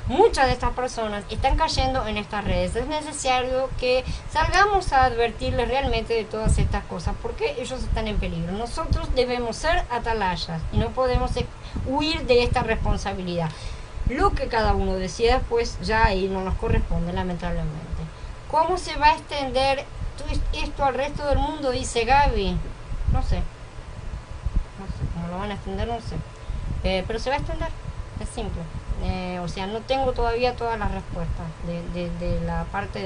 muchas de estas personas están cayendo en estas redes. Es necesario que salgamos a advertirles realmente de todas estas cosas, porque ellos están en peligro. Nosotros debemos ser atalayas y no podemos huir de esta responsabilidad. Lo que cada uno decida, pues ya ahí no nos corresponde, lamentablemente. ¿Cómo se va a extender esto al resto del mundo? Dice Gaby. No sé. ¿Cómo lo van a extender? No sé. Pero se va a extender. Es simple. O sea, no tengo todavía todas las respuestas de la parte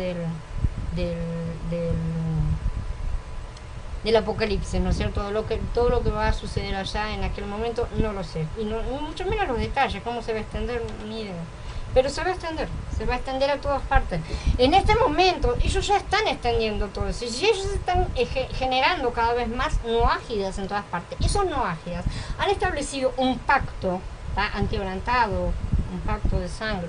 del apocalipsis, ¿no es cierto? Todo lo que va a suceder allá en aquel momento, no lo sé. Y mucho menos los detalles, cómo se va a extender, ni idea. Pero se va a extender a todas partes. En este momento, ellos ya están extendiendo todo eso. Y ellos están generando cada vez más noágidas en todas partes. Esos noágidas han establecido un pacto, anquebrantado, un pacto de sangre.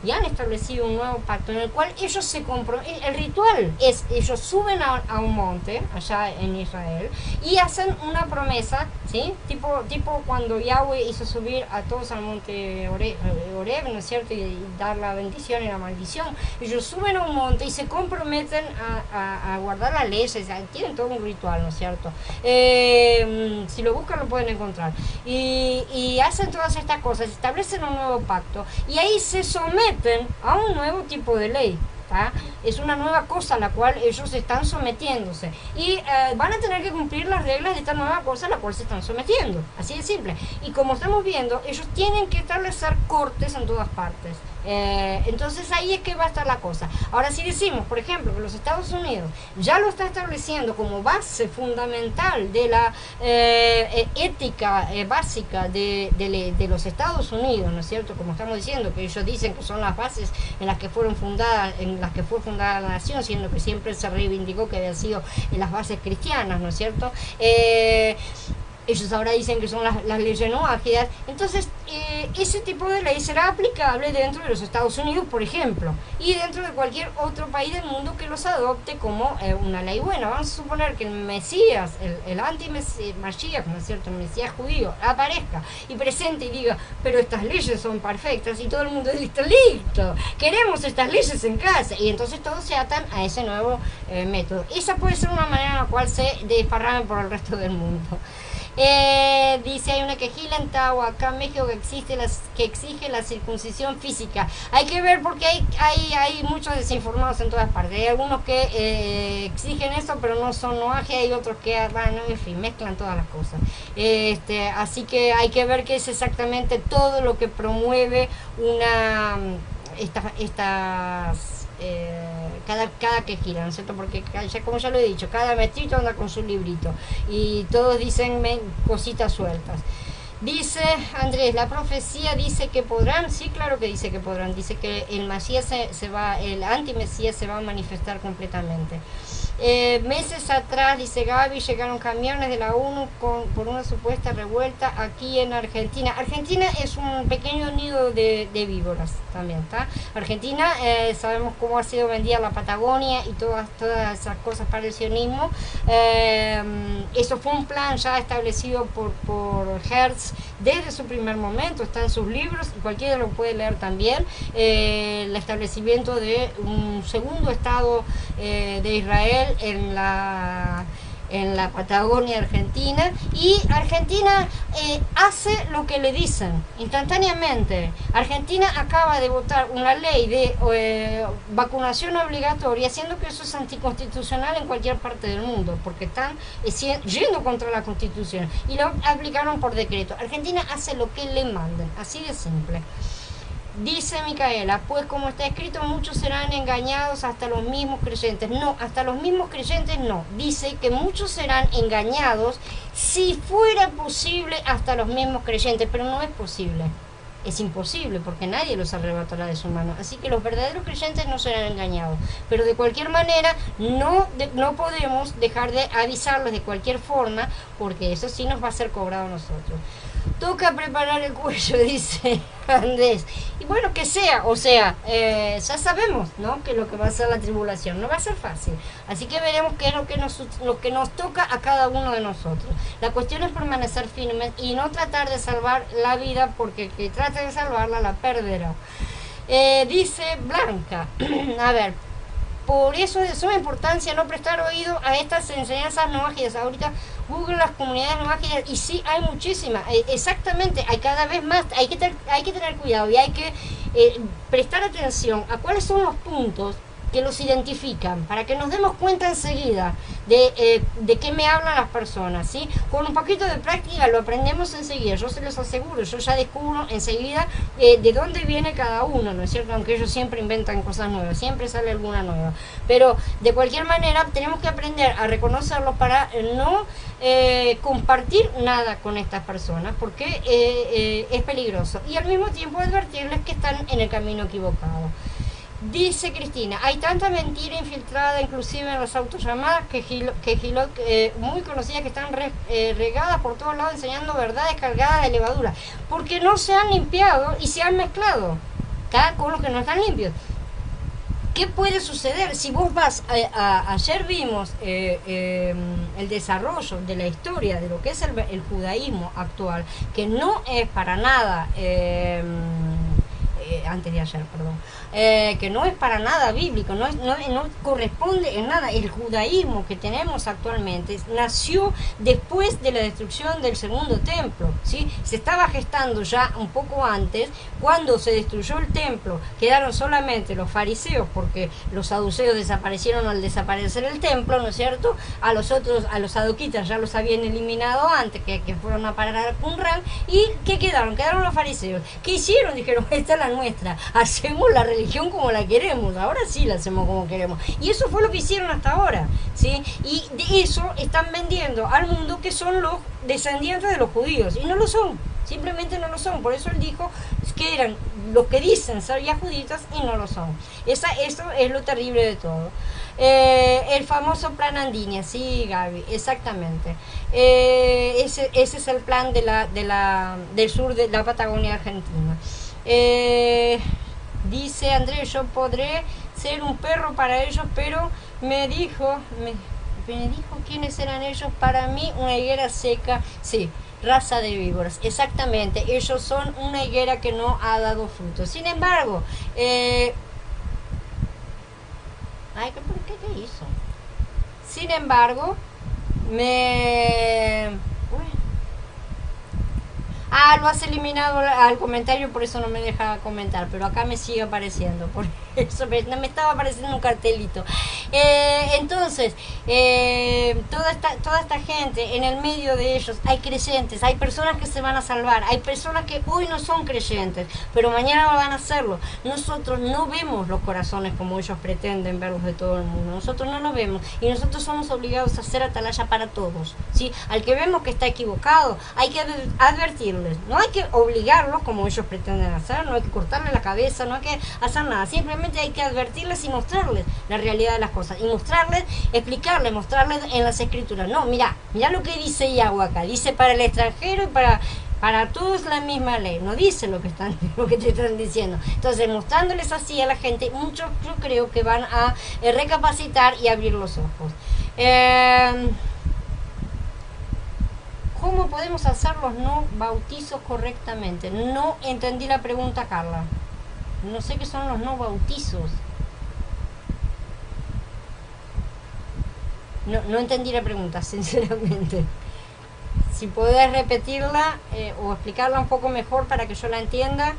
Y han establecido un nuevo pacto en el cual ellos se comprometen. El ritual es, ellos suben a un monte allá en Israel y hacen una promesa, ¿sí? Tipo cuando Yahweh hizo subir a todos al monte Oreb, ¿no es cierto? Y dar la bendición y la maldición. Ellos suben a un monte y se comprometen a guardar las leyes. Tienen todo un ritual, ¿no es cierto? Si lo buscan lo pueden encontrar. Y hacen todas estas cosas, establecen un nuevo pacto y ahí se someten a un nuevo tipo de ley. Es una nueva cosa a la cual ellos están sometiéndose y van a tener que cumplir las reglas de esta nueva cosa a la cual se están sometiendo, así de simple. Y como estamos viendo, ellos tienen que establecer cortes en todas partes. Entonces ahí es que va a estar la cosa. Ahora, si decimos, por ejemplo, que los Estados Unidos ya lo está estableciendo como base fundamental de la ética básica de los Estados Unidos, ¿no es cierto? Como estamos diciendo, que ellos dicen que son las bases en las que fue fundada la nación, siendo que siempre se reivindicó que habían sido en las bases cristianas, ¿no es cierto? Ellos ahora dicen que son las leyes noágidas. Entonces, ese tipo de ley será aplicable dentro de los Estados Unidos, por ejemplo, y dentro de cualquier otro país del mundo que los adopte como una ley buena. Vamos a suponer que el Mesías, el anti-Mashiach, ¿no es cierto?, el Mesías judío, aparezca y presente y diga, pero estas leyes son perfectas, y todo el mundo dice, listo, queremos estas leyes en casa, y entonces todos se atan a ese nuevo método. Esa puede ser una manera en la cual se desparramen por el resto del mundo. Dice, hay una quejila en Tahuacán, acá en México, que exige la circuncisión física. Hay que ver porque hay muchos desinformados en todas partes. Hay algunos que exigen eso, pero no son noaje, hay otros que, bueno, en fin, mezclan todas las cosas. Así que hay que ver qué es exactamente todo lo que promueve cada que gira, ¿no es cierto? Porque ya, como ya lo he dicho, cada mestrito anda con su librito y todos dicen cositas sueltas. Dice Andrés, la profecía dice que podrán, sí, claro que dice que podrán, dice que el Mesías el anti-Mesías se va a manifestar completamente. Meses atrás, dice Gaby, llegaron camiones de la ONU por una supuesta revuelta aquí en Argentina. Argentina es un pequeño nido de víboras también, ¿está? Argentina, sabemos cómo ha sido vendida la Patagonia y todas esas cosas para el sionismo. Eso fue un plan ya establecido por Hertz desde su primer momento, está en sus libros, cualquiera lo puede leer también. El establecimiento de un segundo estado de Israel en la Patagonia Argentina, y Argentina hace lo que le dicen instantáneamente. Argentina acaba de votar una ley de vacunación obligatoria, siendo que eso es anticonstitucional en cualquier parte del mundo, porque están yendo contra la Constitución, y lo aplicaron por decreto. Argentina hace lo que le manden, así de simple. Dice Micaela, pues como está escrito, muchos serán engañados, hasta los mismos creyentes. No, hasta los mismos creyentes no. Dice que muchos serán engañados, si fuera posible, hasta los mismos creyentes, pero no es posible. Es imposible, porque nadie los arrebatará de su mano. Así que los verdaderos creyentes no serán engañados. Pero de cualquier manera, no podemos dejar de avisarlos de cualquier forma, porque eso sí nos va a ser cobrado a nosotros. Toca preparar el cuello, dice Andrés. Y bueno, que sea, ya sabemos, ¿no?, que lo que va a ser la tribulación no va a ser fácil. Así que veremos qué es lo que nos toca a cada uno de nosotros. La cuestión es permanecer firmes y no tratar de salvar la vida, porque el que trate de salvarla la perderá. Dice Blanca, a ver, por eso es de suma importancia no prestar oído a estas enseñanzas noágidas. Ahorita Google las comunidades noágidas, y sí, hay muchísimas, exactamente, hay cada vez más. Hay que tener cuidado y hay que prestar atención a cuáles son los puntos que los identifican, para que nos demos cuenta enseguida de qué me hablan las personas, ¿sí? Con un poquito de práctica lo aprendemos enseguida, yo se los aseguro, yo ya descubro enseguida de dónde viene cada uno, ¿no es cierto? Aunque ellos siempre inventan cosas nuevas, siempre sale alguna nueva, pero de cualquier manera tenemos que aprender a reconocerlos para no compartir nada con estas personas, porque es peligroso, y al mismo tiempo advertirles que están en el camino equivocado. Dice Cristina, hay tanta mentira infiltrada inclusive en las autollamadas muy conocidas, que están regadas por todos lados enseñando verdades cargadas de levadura, porque no se han limpiado y se han mezclado con los que no están limpios. ¿Qué puede suceder? Si vos vas, ayer vimos el desarrollo de la historia de lo que es el judaísmo actual, que no es para nada... antes de ayer, perdón, que no es para nada bíblico, no corresponde en nada. El judaísmo que tenemos actualmente nació después de la destrucción del segundo templo, ¿sí? Se estaba gestando ya un poco antes. Cuando se destruyó el templo, quedaron solamente los fariseos, porque los saduceos desaparecieron al desaparecer el templo, ¿no es cierto? A los saduquitas ya los habían eliminado antes, que fueron a parar a Qumran. ¿Y qué quedaron? Quedaron los fariseos. ¿Qué hicieron? Dijeron, esta es la nuestra, hacemos la religión como la queremos, ahora sí la hacemos como queremos. Y eso fue lo que hicieron hasta ahora, ¿sí? Y de eso están vendiendo al mundo que son los descendientes de los judíos, y no lo son, simplemente no lo son. Por eso él dijo que eran los que dicen ser yahuditas y no lo son. Eso es lo terrible de todo. El famoso plan Andinia, sí, Gaby, exactamente. Ese es el plan del sur de la Patagonia Argentina. Dice Andrés, yo podré ser un perro para ellos, pero me dijo quiénes eran ellos. Para mí, una higuera seca, sí, raza de víboras, exactamente. Ellos son una higuera que no ha dado fruto. Sin embargo, ¿qué hizo? Sin embargo, Ah, lo has eliminado al comentario, por eso no me deja comentar, pero acá me sigue apareciendo, por eso me estaba apareciendo un cartelito. Entonces, toda esta gente, en el medio de ellos hay creyentes, hay personas que se van a salvar, hay personas que hoy no son creyentes, pero mañana van a hacerlo. Nosotros no vemos los corazones como ellos pretenden verlos de todo el mundo, nosotros no los vemos y nosotros somos obligados a hacer atalaya para todos, ¿sí? Al que vemos que está equivocado, hay que advertirles, no hay que obligarlos como ellos pretenden hacer, no hay que cortarle la cabeza, no hay que hacer nada, simplemente hay que advertirles y mostrarles la realidad de las cosas, y mostrarles, explicarles, mostrarles en las escrituras. No, mira lo que dice Yahweh acá, dice para el extranjero y para todos la misma ley, no dice lo que te están diciendo. Entonces, mostrándoles así a la gente, muchos yo creo que van a recapacitar y abrir los ojos. ¿Cómo podemos hacer los no bautizos correctamente? No entendí la pregunta, Carla. No sé qué son los no bautizos. No entendí la pregunta, sinceramente. Si podés repetirla o explicarla un poco mejor para que yo la entienda.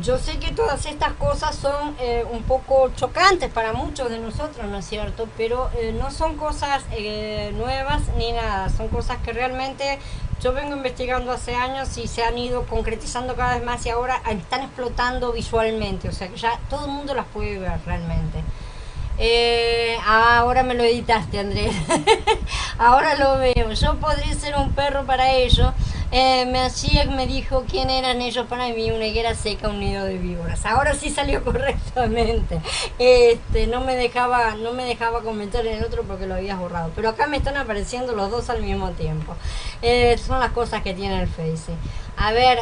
Yo sé que todas estas cosas son un poco chocantes para muchos de nosotros, ¿no es cierto? Pero no son cosas nuevas ni nada, son cosas que realmente yo vengo investigando hace años y se han ido concretizando cada vez más y ahora están explotando visualmente, o sea que ya todo el mundo las puede ver realmente. Ahora me lo editaste, Andrés. Ahora lo veo. Yo podría ser un perro para ellos. Mesías me dijo quién eran ellos para mí, una higuera seca, un nido de víboras. Ahora sí salió correctamente. No me dejaba comentar en el otro porque lo habías borrado. Pero acá me están apareciendo los dos al mismo tiempo. Son las cosas que tiene el Face. A ver,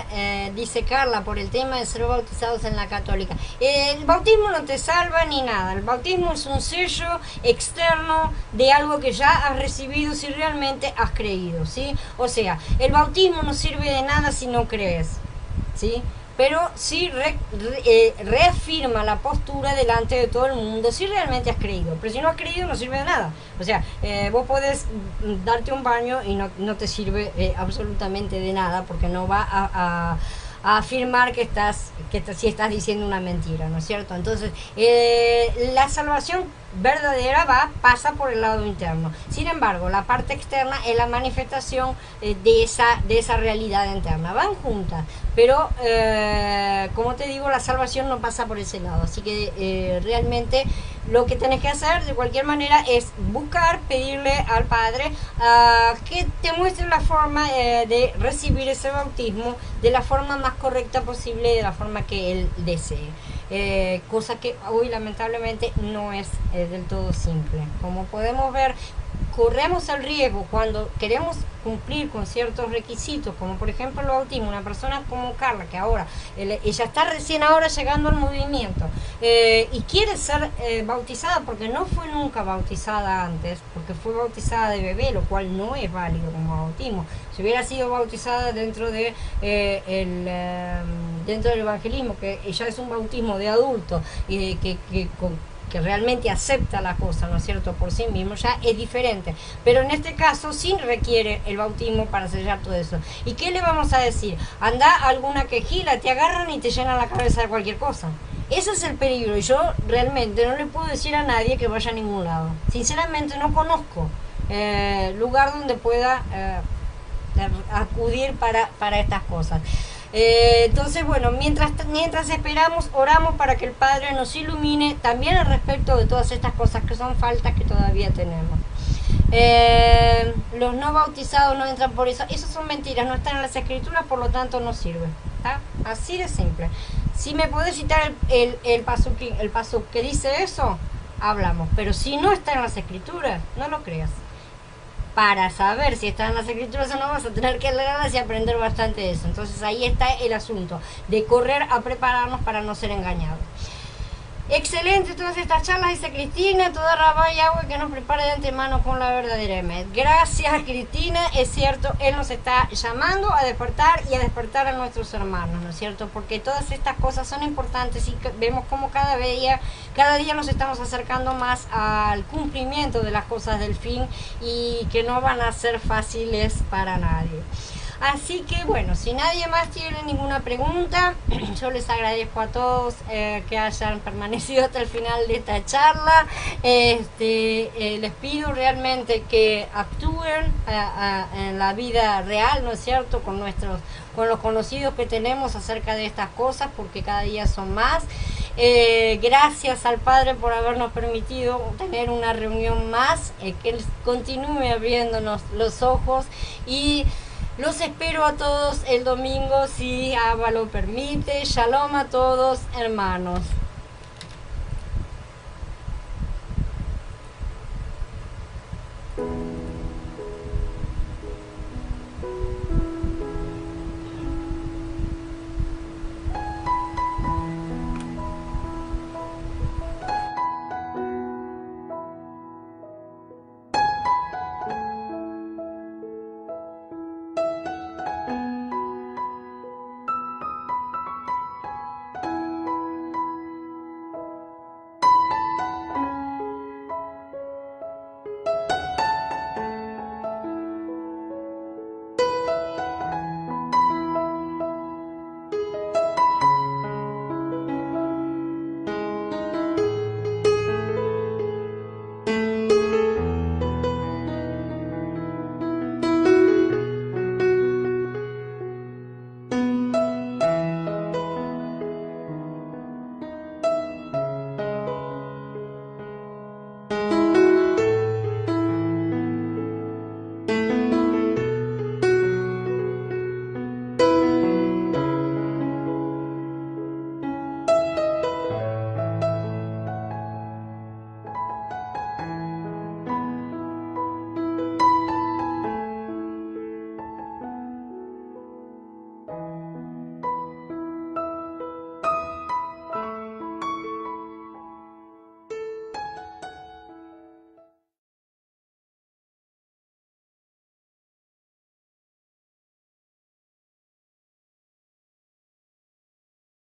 dice Carla, por el tema de ser bautizados en la católica. El bautismo no te salva ni nada. El bautismo es un sello externo de algo que ya has recibido si realmente has creído, ¿sí? O sea, el bautismo no sirve de nada si no crees, ¿sí? Pero sí reafirma la postura delante de todo el mundo si realmente has creído. Pero si no has creído no sirve de nada. O sea, vos podés darte un baño y no te sirve absolutamente de nada porque no va a afirmar que si estás diciendo una mentira, ¿no es cierto? Entonces, la salvación verdadera pasa por el lado interno. Sin embargo, la parte externa es la manifestación de esa realidad interna. Van juntas, pero como te digo, la salvación no pasa por ese lado. Así que realmente lo que tenés que hacer de cualquier manera es buscar, pedirle al Padre que te muestre la forma de recibir ese bautismo de la forma más correcta posible, de la forma que Él desee. Cosa que hoy lamentablemente no es del todo simple. Como podemos ver, corremos el riesgo cuando queremos cumplir con ciertos requisitos, como por ejemplo el bautismo. Una persona como Carla, que ahora ella está recién ahora llegando al movimiento y quiere ser bautizada porque no fue nunca bautizada antes, porque fue bautizada de bebé, lo cual no es válido como bautismo. Si hubiera sido bautizada dentro del evangelismo, que ya es un bautismo de adulto y que realmente acepta la cosa, ¿no es cierto?, por sí mismo, ya es diferente. Pero en este caso sí requiere el bautismo para sellar todo eso. ¿Y qué le vamos a decir? Anda alguna quejila, te agarran y te llenan la cabeza de cualquier cosa. Ese es el peligro, y yo realmente no le puedo decir a nadie que vaya a ningún lado. Sinceramente no conozco lugar donde pueda acudir para estas cosas. Entonces, bueno, mientras esperamos, oramos para que el Padre nos ilumine también al respecto de todas estas cosas que son faltas que todavía tenemos. Los no bautizados no entran por eso. Esas son mentiras, no están en las escrituras, por lo tanto no sirve. ¿Está? Así de simple. Si me podés citar el pasuk que dice eso, hablamos. Pero si no está en las escrituras, no lo creas. Para saber si están en las escrituras o no, vas a tener que leerlas y aprender bastante de eso. Entonces ahí está el asunto de correr a prepararnos para no ser engañados. Excelente todas estas charlas, dice Cristina, toda Rabá y agua que nos prepara de antemano con la verdadera Emet. Gracias, Cristina, es cierto, Él nos está llamando a despertar y a despertar a nuestros hermanos, ¿no es cierto? Porque todas estas cosas son importantes y vemos como cada día nos estamos acercando más al cumplimiento de las cosas del fin y que no van a ser fáciles para nadie. Así que bueno, si nadie más tiene ninguna pregunta, yo les agradezco a todos que hayan permanecido hasta el final de esta charla. Les pido realmente que actúen en la vida real, ¿no es cierto?, con los conocidos que tenemos acerca de estas cosas, porque cada día son más. Gracias al Padre por habernos permitido tener una reunión más, que Él continúe abriéndonos los ojos y los espero a todos el domingo si Abba lo permite. Shalom a todos, hermanos.